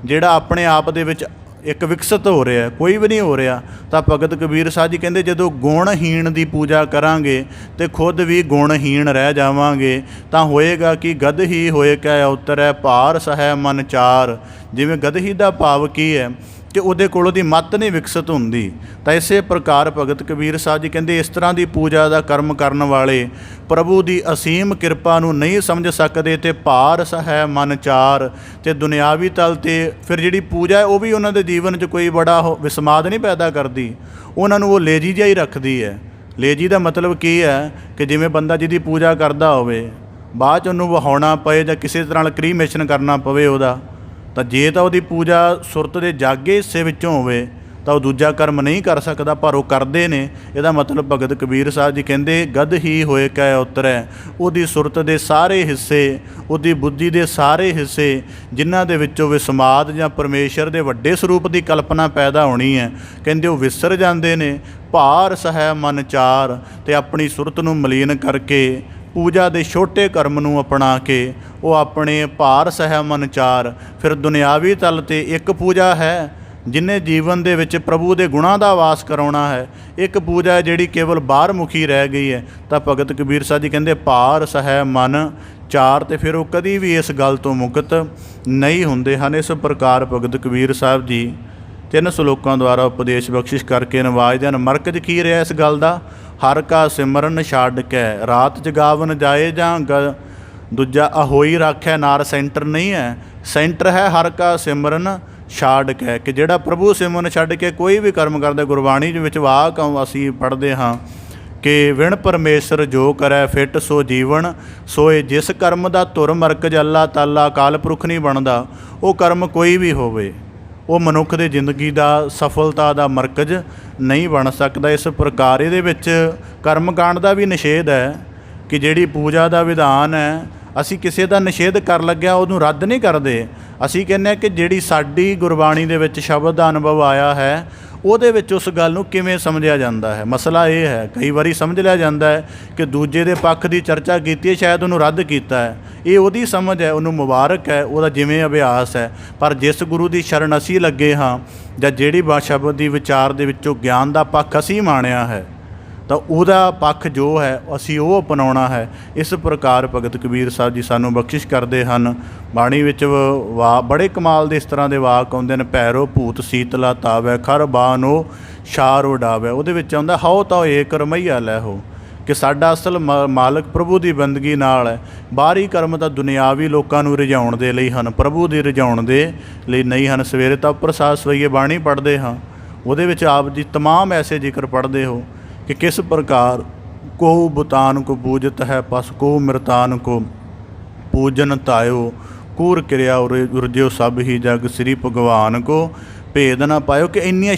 ਜਿਹੜਾ ਆਪਣੇ ਆਪ ਦੇ ਵਿੱਚ ਇੱਕ ਵਿਕਸਿਤ ਹੋ ਰਿਹਾ, ਕੋਈ ਵੀ ਨਹੀਂ ਹੋ ਰਿਹਾ। ਤਾਂ ਭਗਤ ਕਬੀਰ ਸਾਹਿਬ ਜੀ ਕਹਿੰਦੇ ਜਦੋਂ ਗੁਣਹੀਣ ਦੀ ਪੂਜਾ ਕਰਾਂਗੇ ਤੇ ਖੁਦ ਵੀ ਗੁਣਹੀਣ ਰਹਿ ਜਾਵਾਂਗੇ ਤਾਂ ਹੋਏਗਾ ਕਿ ਗਧ ਹੀ ਹੋਏ ਕੈ ਉਤਰੈ ਭਾਰ ਸਹੈ ਮਨ ਚਾਰ। ਜਿਵੇਂ ਗਧਹੀ ਦਾ ਭਾਵ ਕੀ ਹੈ ਕਿ ਉਹਦੇ ਕੋਲ ਉਹਦੀ ਮੱਤ ਨਹੀਂ ਵਿਕਸਿਤ ਹੁੰਦੀ। ਤਾਂ ਇਸੇ ਪ੍ਰਕਾਰ ਭਗਤ ਕਬੀਰ ਸਾਹਿਬ ਜੀ ਕਹਿੰਦੇ ਇਸ ਤਰ੍ਹਾਂ ਦੀ ਪੂਜਾ ਦਾ ਕਰਮ ਕਰਨ ਵਾਲੇ ਪ੍ਰਭੂ ਦੀ ਅਸੀਮ ਕਿਰਪਾ ਨੂੰ ਨਹੀਂ ਸਮਝ ਸਕਦੇ ਅਤੇ ਭਾਰ ਸਹੈ ਮਨ ਚਾਰ। ਅਤੇ ਦੁਨਿਆਵੀ ਤਲ 'ਤੇ ਫਿਰ ਜਿਹੜੀ ਪੂਜਾ ਹੈ ਉਹ ਵੀ ਉਹਨਾਂ ਦੇ ਜੀਵਨ 'ਚ ਕੋਈ ਬੜਾ ਵਿਸਮਾਦ ਨਹੀਂ ਪੈਦਾ ਕਰਦੀ, ਉਹਨਾਂ ਨੂੰ ਉਹ ਲੇਜੀ ਜਿਹਾ ਹੀ ਰੱਖਦੀ ਹੈ। ਲੇਜੀ ਦਾ ਮਤਲਬ ਕੀ ਹੈ ਕਿ ਜਿਵੇਂ ਬੰਦਾ ਜਿਹਦੀ ਪੂਜਾ ਕਰਦਾ ਹੋਵੇ, ਬਾਅਦ 'ਚ ਉਹਨੂੰ ਵਹਾਉਣਾ ਪਏ ਜਾਂ ਕਿਸੇ ਤਰ੍ਹਾਂ ਨਾਲ ਕ੍ਰੀਮੇਸ਼ਨ ਕਰਨਾ ਪਵੇ ਉਹਦਾ, ਤਾਂ ਜੇ ਤਾਂ ਉਹਦੀ ਪੂਜਾ ਸੁਰਤ ਦੇ ਜਾਗੇ ਹਿੱਸੇ ਵਿੱਚੋਂ ਹੋਵੇ ਤਾਂ ਉਹ ਦੂਜਾ ਕਰਮ ਨਹੀਂ ਕਰ ਸਕਦਾ, ਪਰ ਉਹ ਕਰਦੇ ਨੇ। ਇਹਦਾ ਮਤਲਬ ਭਗਤ ਕਬੀਰ ਸਾਹਿਬ ਜੀ ਕਹਿੰਦੇ ਗਧ ਹੀ ਹੋਏ ਕੈ ਉਤਰੈ। ਉਹਦੀ ਸੁਰਤ ਦੇ ਸਾਰੇ ਹਿੱਸੇ, ਉਹਦੀ ਬੁੱਧੀ ਦੇ ਸਾਰੇ ਹਿੱਸੇ ਜਿਨ੍ਹਾਂ ਦੇ ਵਿੱਚੋਂ ਵਿਸਮਾਦ ਜਾਂ ਪਰਮੇਸ਼ਰ ਦੇ ਵੱਡੇ ਸਰੂਪ ਦੀ ਕਲਪਨਾ ਪੈਦਾ ਹੋਣੀ ਹੈ, ਕਹਿੰਦੇ ਉਹ ਵਿਸਰ ਜਾਂਦੇ ਨੇ। ਭਾਰ ਸਹੈ ਮਨ ਚਾਰ, ਅਤੇ ਆਪਣੀ ਸੁਰਤ ਨੂੰ ਮਲੀਨ ਕਰਕੇ ਪੂਜਾ ਦੇ ਛੋਟੇ ਕਰਮ ਨੂੰ ਅਪਣਾ ਕੇ ਉਹ ਆਪਣੇ ਭਾਰ ਸਹਿ ਮਨ ਚਾਰ। ਫਿਰ ਦੁਨਿਆਵੀ ਤਲ 'ਤੇ ਇੱਕ ਪੂਜਾ ਹੈ ਜਿਹਨੇ ਜੀਵਨ ਦੇ ਵਿੱਚ ਪ੍ਰਭੂ ਦੇ ਗੁਣਾਂ ਦਾ ਵਾਸ ਕਰਾਉਣਾ ਹੈ, ਇੱਕ ਪੂਜਾ ਹੈ ਜਿਹੜੀ ਕੇਵਲ ਬਾਹਰ ਮੁਖੀ ਰਹਿ ਗਈ ਹੈ। ਤਾਂ ਭਗਤ ਕਬੀਰ ਸਾਹਿਬ ਜੀ ਕਹਿੰਦੇ ਭਾਰ ਸਹਿ ਮਨ ਚਾਰ, ਅਤੇ ਫਿਰ ਉਹ ਕਦੀ ਵੀ ਇਸ ਗੱਲ ਤੋਂ ਮੁਕਤ ਨਹੀਂ ਹੁੰਦੇ ਹਨ। ਇਸ ਪ੍ਰਕਾਰ ਭਗਤ ਕਬੀਰ ਸਾਹਿਬ ਜੀ 3 ਸ਼ਲੋਕਾਂ ਦੁਆਰਾ ਉਪਦੇਸ਼ ਬਖਸ਼ਿਸ਼ ਕਰਕੇ ਨਵਾਜਦੇ ਹਨ। ਮਰਕਜ਼ ਕੀ ਰਿਹਾ ਇਸ ਗੱਲ ਦਾ? ਹਰਿ ਕਾ ਸਿਮਰਨ ਛਾਡਿ ਕੈ ਰਾਤ ਜਗਾਵਨ ਜਾਏ, ਜਾਂ ਦੂਜਾ ਅਹੋਈ ਰਾਖੈ ਨਾਰ ਸੈਂਟਰ ਨਹੀਂ ਹੈ, ਸੈਂਟਰ ਹੈ ਹਰਿ ਕਾ ਸਿਮਰਨ ਛਾਡਿ ਕੈ, ਕਿ ਜਿਹੜਾ ਪ੍ਰਭੂ ਸਿਮਰਨ ਛੱਡ ਕੇ ਕੋਈ ਵੀ ਕਰਮ ਕਰਦਾ। ਗੁਰਬਾਣੀ ਦੇ ਵਿੱਚ ਵਾਕ ਅਸੀਂ ਪੜ੍ਹਦੇ ਹਾਂ ਕਿ ਵਿਣ ਪਰਮੇਸ਼ਰ ਜੋ ਕਰੈ ਫਿੱਟ ਸੋ ਜੀਵਨ ਸੋਏ। ਜਿਸ ਕਰਮ ਦਾ ਧੁਰ ਮਰਕਜ਼ ਅੱਲਾ ਤਾਲਾ ਅਕਾਲ ਪੁਰਖ ਨਹੀਂ ਬਣਦਾ, ਉਹ ਕਰਮ ਕੋਈ ਵੀ ਹੋਵੇ ਉਹ ਮਨੁੱਖ ਦੀ ਜ਼ਿੰਦਗੀ ਦਾ ਸਫਲਤਾ ਦਾ ਮਰਕਜ਼ ਨਹੀਂ ਬਣ ਸਕਦਾ। ਇਸ ਪ੍ਰਕਾਰ ਇਹਦੇ ਵਿੱਚ ਕਰਮਕਾਂਡ ਦਾ ਵੀ ਨਿਸ਼ੇਧ ਹੈ ਕਿ ਜਿਹੜੀ ਪੂਜਾ ਦਾ ਵਿਧਾਨ ਹੈ, ਅਸੀਂ ਕਿਸੇ ਦਾ ਨਿਸ਼ੇਧ ਕਰ ਲੱਗਿਆ ਉਹਨੂੰ ਰੱਦ ਨਹੀਂ ਕਰਦੇ। ਅਸੀਂ ਕਹਿੰਦੇ ਹਾਂ ਕਿ ਜਿਹੜੀ ਸਾਡੀ ਗੁਰਬਾਣੀ ਦੇ ਵਿੱਚ ਸ਼ਬਦ ਦਾ ਅਨੁਭਵ ਆਇਆ ਹੈ ਉਹਦੇ ਵਿੱਚ ਉਸ ਗੱਲ ਨੂੰ ਕਿਵੇਂ ਸਮਝਿਆ ਜਾਂਦਾ ਹੈ। ਮਸਲਾ ਇਹ ਹੈ, ਕਈ ਵਾਰੀ ਸਮਝ ਲਿਆ ਜਾਂਦਾ ਹੈ ਕਿ ਦੂਜੇ ਦੇ ਪੱਖ ਦੀ ਚਰਚਾ ਕੀਤੀ ਹੈ, ਸ਼ਾਇਦ ਉਹਨੂੰ ਰੱਦ ਕੀਤਾ ਹੈ, ਇਹ ਉਹਦੀ ਸਮਝ ਹੈ, ਉਹਨੂੰ ਮੁਬਾਰਕ ਹੈ, ਉਹਦਾ ਜਿਵੇਂ ਅਭਿਆਸ ਹੈ। ਪਰ ਜਿਸ ਗੁਰੂ ਦੀ ਸ਼ਰਨ ਅਸੀਂ ਲੱਗੇ ਹਾਂ ਜਾਂ ਜਿਹੜੀ ਸ਼ਬਦ ਦੀ ਵਿਚਾਰ ਦੇ ਵਿੱਚੋਂ ਗਿਆਨ ਦਾ ਪੱਖ ਅਸੀਂ ਮਾਣਿਆ ਹੈ, ਤਾਂ ਉਹਦਾ ਪੱਖ ਜੋ ਹੈ ਅਸੀਂ ਉਹ ਅਪਣਾਉਣਾ ਹੈ। ਇਸ ਪ੍ਰਕਾਰ ਭਗਤ ਕਬੀਰ ਸਾਹਿਬ ਜੀ ਸਾਨੂੰ ਬਖਸ਼ਿਸ਼ ਕਰਦੇ ਹਨ। ਬਾਣੀ ਵਿੱਚ ਬੜੇ ਕਮਾਲ ਦੇ ਇਸ ਤਰ੍ਹਾਂ ਦੇ ਵਾਕ ਆਉਂਦੇ ਨੇ, ਭੈਰੋ ਭੂਤ ਸੀਤਲਾ ਤਾਵੈ ਖਰ ਬਾਨੋ ਸ਼ਾਰ ਉਡਾਵੈ। ਉਹਦੇ ਵਿੱਚ ਆਉਂਦਾ ਹਉ ਤਾਂ ਏਕ ਰਮਈਆ ਲੈ ਹੋ, ਕਿ ਸਾਡਾ ਅਸਲ ਮਾਲਕ ਪ੍ਰਭੂ ਦੀ ਬੰਦਗੀ ਨਾਲ ਹੈ। ਬਾਹਰੀ ਕਰਮ ਤਾਂ ਦੁਨਿਆਵੀ ਲੋਕਾਂ ਨੂੰ ਰਿਝਾਉਣ ਦੇ ਲਈ ਹਨ, ਪ੍ਰਭੂ ਦੀ ਰਿਝਾਉਣ ਦੇ ਲਈ ਨਹੀਂ ਹਨ। ਸਵੇਰੇ ਤਾਂ ਪ੍ਰਸਾਦ ਸਵਈਏ ਬਾਣੀ ਪੜ੍ਹਦੇ ਹਾਂ, ਉਹਦੇ ਵਿੱਚ ਆਪ ਜੀ ਤਮਾਮ ਐਸੇ ਜ਼ਿਕਰ ਪੜ੍ਹਦੇ ਹੋ कि किस प्रकार को बुतान को पूजत है, पस को मृतान को पूजन तायो, कूर क्रिया उर्जो सब ही जग श्री भगवान को भेद ना पायो। कि ਇੰਨੀਆਂ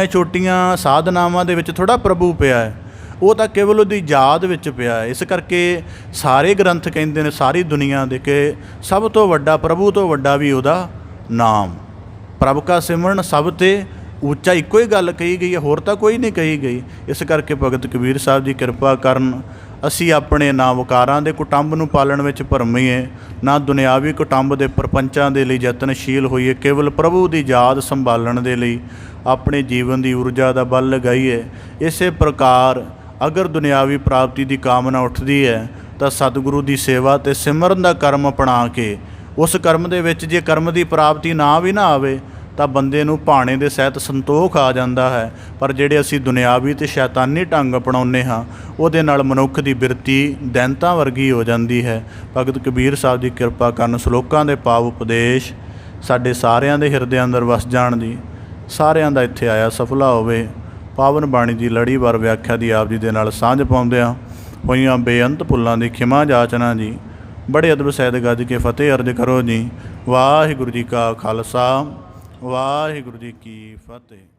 ਛੋਟੀਆਂ ਸਾਧਨਾਵਾਂ ਦੇ ਵਿੱਚ ਥੋੜ੍ਹਾ ਪ੍ਰਭੂ ਪਿਆ ਹੈ, ਉਹ ਤਾਂ ਕੇਵਲ ਉਹਦੀ ਯਾਦ ਵਿੱਚ ਪਿਆ ਹੈ। ਇਸ ਕਰਕੇ ਸਾਰੇ ਗ੍ਰੰਥ ਕਹਿੰਦੇ ਨੇ, ਸਾਰੀ ਦੁਨੀਆ ਦੇ, ਕਿ ਸਭ ਤੋਂ ਵੱਡਾ, ਪ੍ਰਭੂ ਤੋਂ ਵੱਡਾ ਵੀ ਉਹਦਾ ਨਾਮ। ਪ੍ਰਭ ਕਾ ਸਿਮਰਨ ਸਭ ਤੇ ਉੱਚਾ, ਇੱਕੋ ਹੀ ਗੱਲ ਕਹੀ ਗਈ ਹੈ, ਹੋਰ ਤਾਂ ਕੋਈ ਨਹੀਂ ਕਹੀ ਗਈ। ਇਸ ਕਰਕੇ ਭਗਤ ਕਬੀਰ ਸਾਹਿਬ ਦੀ ਕਿਰਪਾ ਕਰਨ ਅਸੀਂ ਆਪਣੇ ਨਾ ਵਿਕਾਰਾਂ ਦੇ ਕੁਟੰਬ ਨੂੰ ਪਾਲਣ ਵਿੱਚ ਭਰਮੀਏ, ਨਾ ਦੁਨਿਆਵੀ ਕੁਟੰਬ ਦੇ ਪ੍ਰਪੰਚਾਂ ਦੇ ਲਈ ਯਤਨਸ਼ੀਲ ਹੋਈਏ। ਕੇਵਲ ਪ੍ਰਭੂ ਦੀ ਯਾਦ ਸੰਭਾਲਣ ਦੇ ਲਈ ਆਪਣੇ ਜੀਵਨ ਦੀ ਊਰਜਾ ਦਾ ਬਲ ਲਗਾਈਏ। ਇਸੇ ਪ੍ਰਕਾਰ ਅਗਰ ਦੁਨਿਆਵੀ ਪ੍ਰਾਪਤੀ ਦੀ ਕਾਮਨਾ ਉੱਠਦੀ ਹੈ ਤਾਂ ਸਤਿਗੁਰੂ ਦੀ ਸੇਵਾ ਅਤੇ ਸਿਮਰਨ ਦਾ ਕਰਮ ਅਪਣਾ ਕੇ, ਉਸ ਕਰਮ ਦੇ ਵਿੱਚ ਜੇ ਕਰਮ ਦੀ ਪ੍ਰਾਪਤੀ ਨਾ ਵੀ ਨਾ ਆਵੇ ਤਾਂ ਬੰਦੇ ਨੂੰ ਭਾਣੇ ਦੇ ਸਹਿਤ ਸੰਤੋਖ ਆ ਜਾਂਦਾ ਹੈ। ਪਰ ਜਿਹੜੇ ਅਸੀਂ ਦੁਨਿਆਵੀ ਅਤੇ ਸ਼ੈਤਾਨੀ ਢੰਗ ਅਪਣਾਉਂਦੇ ਹਾਂ, ਉਹਦੇ ਨਾਲ ਮਨੁੱਖ ਦੀ ਬਿਰਤੀ ਦੈਂਤਾਂ ਵਰਗੀ ਹੋ ਜਾਂਦੀ ਹੈ। ਭਗਤ ਕਬੀਰ ਸਾਹਿਬ ਦੀ ਕਿਰਪਾ ਕਰਨ, ਸ਼ਲੋਕਾਂ ਦੇ ਭਾਵ ਉਪਦੇਸ਼ ਸਾਡੇ ਸਾਰਿਆਂ ਦੇ ਹਿਰਦਿਆਂ ਅੰਦਰ ਵਸ ਜਾਣ ਦੀ, ਸਾਰਿਆਂ ਦਾ ਇੱਥੇ ਆਇਆ ਸਫਲਾ ਹੋਵੇ। ਪਾਵਨ ਬਾਣੀ ਦੀ ਲੜੀਵਾਰ ਵਿਆਖਿਆ ਦੀ ਆਪ ਜੀ ਦੇ ਨਾਲ ਸਾਂਝ ਪਾਉਂਦਿਆਂ ਹੋਈਆਂ ਬੇਅੰਤ ਭੁੱਲਾਂ ਦੀ ਖਿਮਾ ਜਾਚਨਾ ਜੀ। ਬੜੇ ਅਦਬ ਸਹਿਤ ਗੱਜ ਕੇ ਫਤਿਹ ਅਰਜ ਕਰੋ ਜੀ। ਵਾਹਿਗੁਰੂ ਜੀ ਕਾ ਖਾਲਸਾ, ਵਾਹਿਗੁਰੂ ਜੀ ਕੀ ਫਤਿਹ।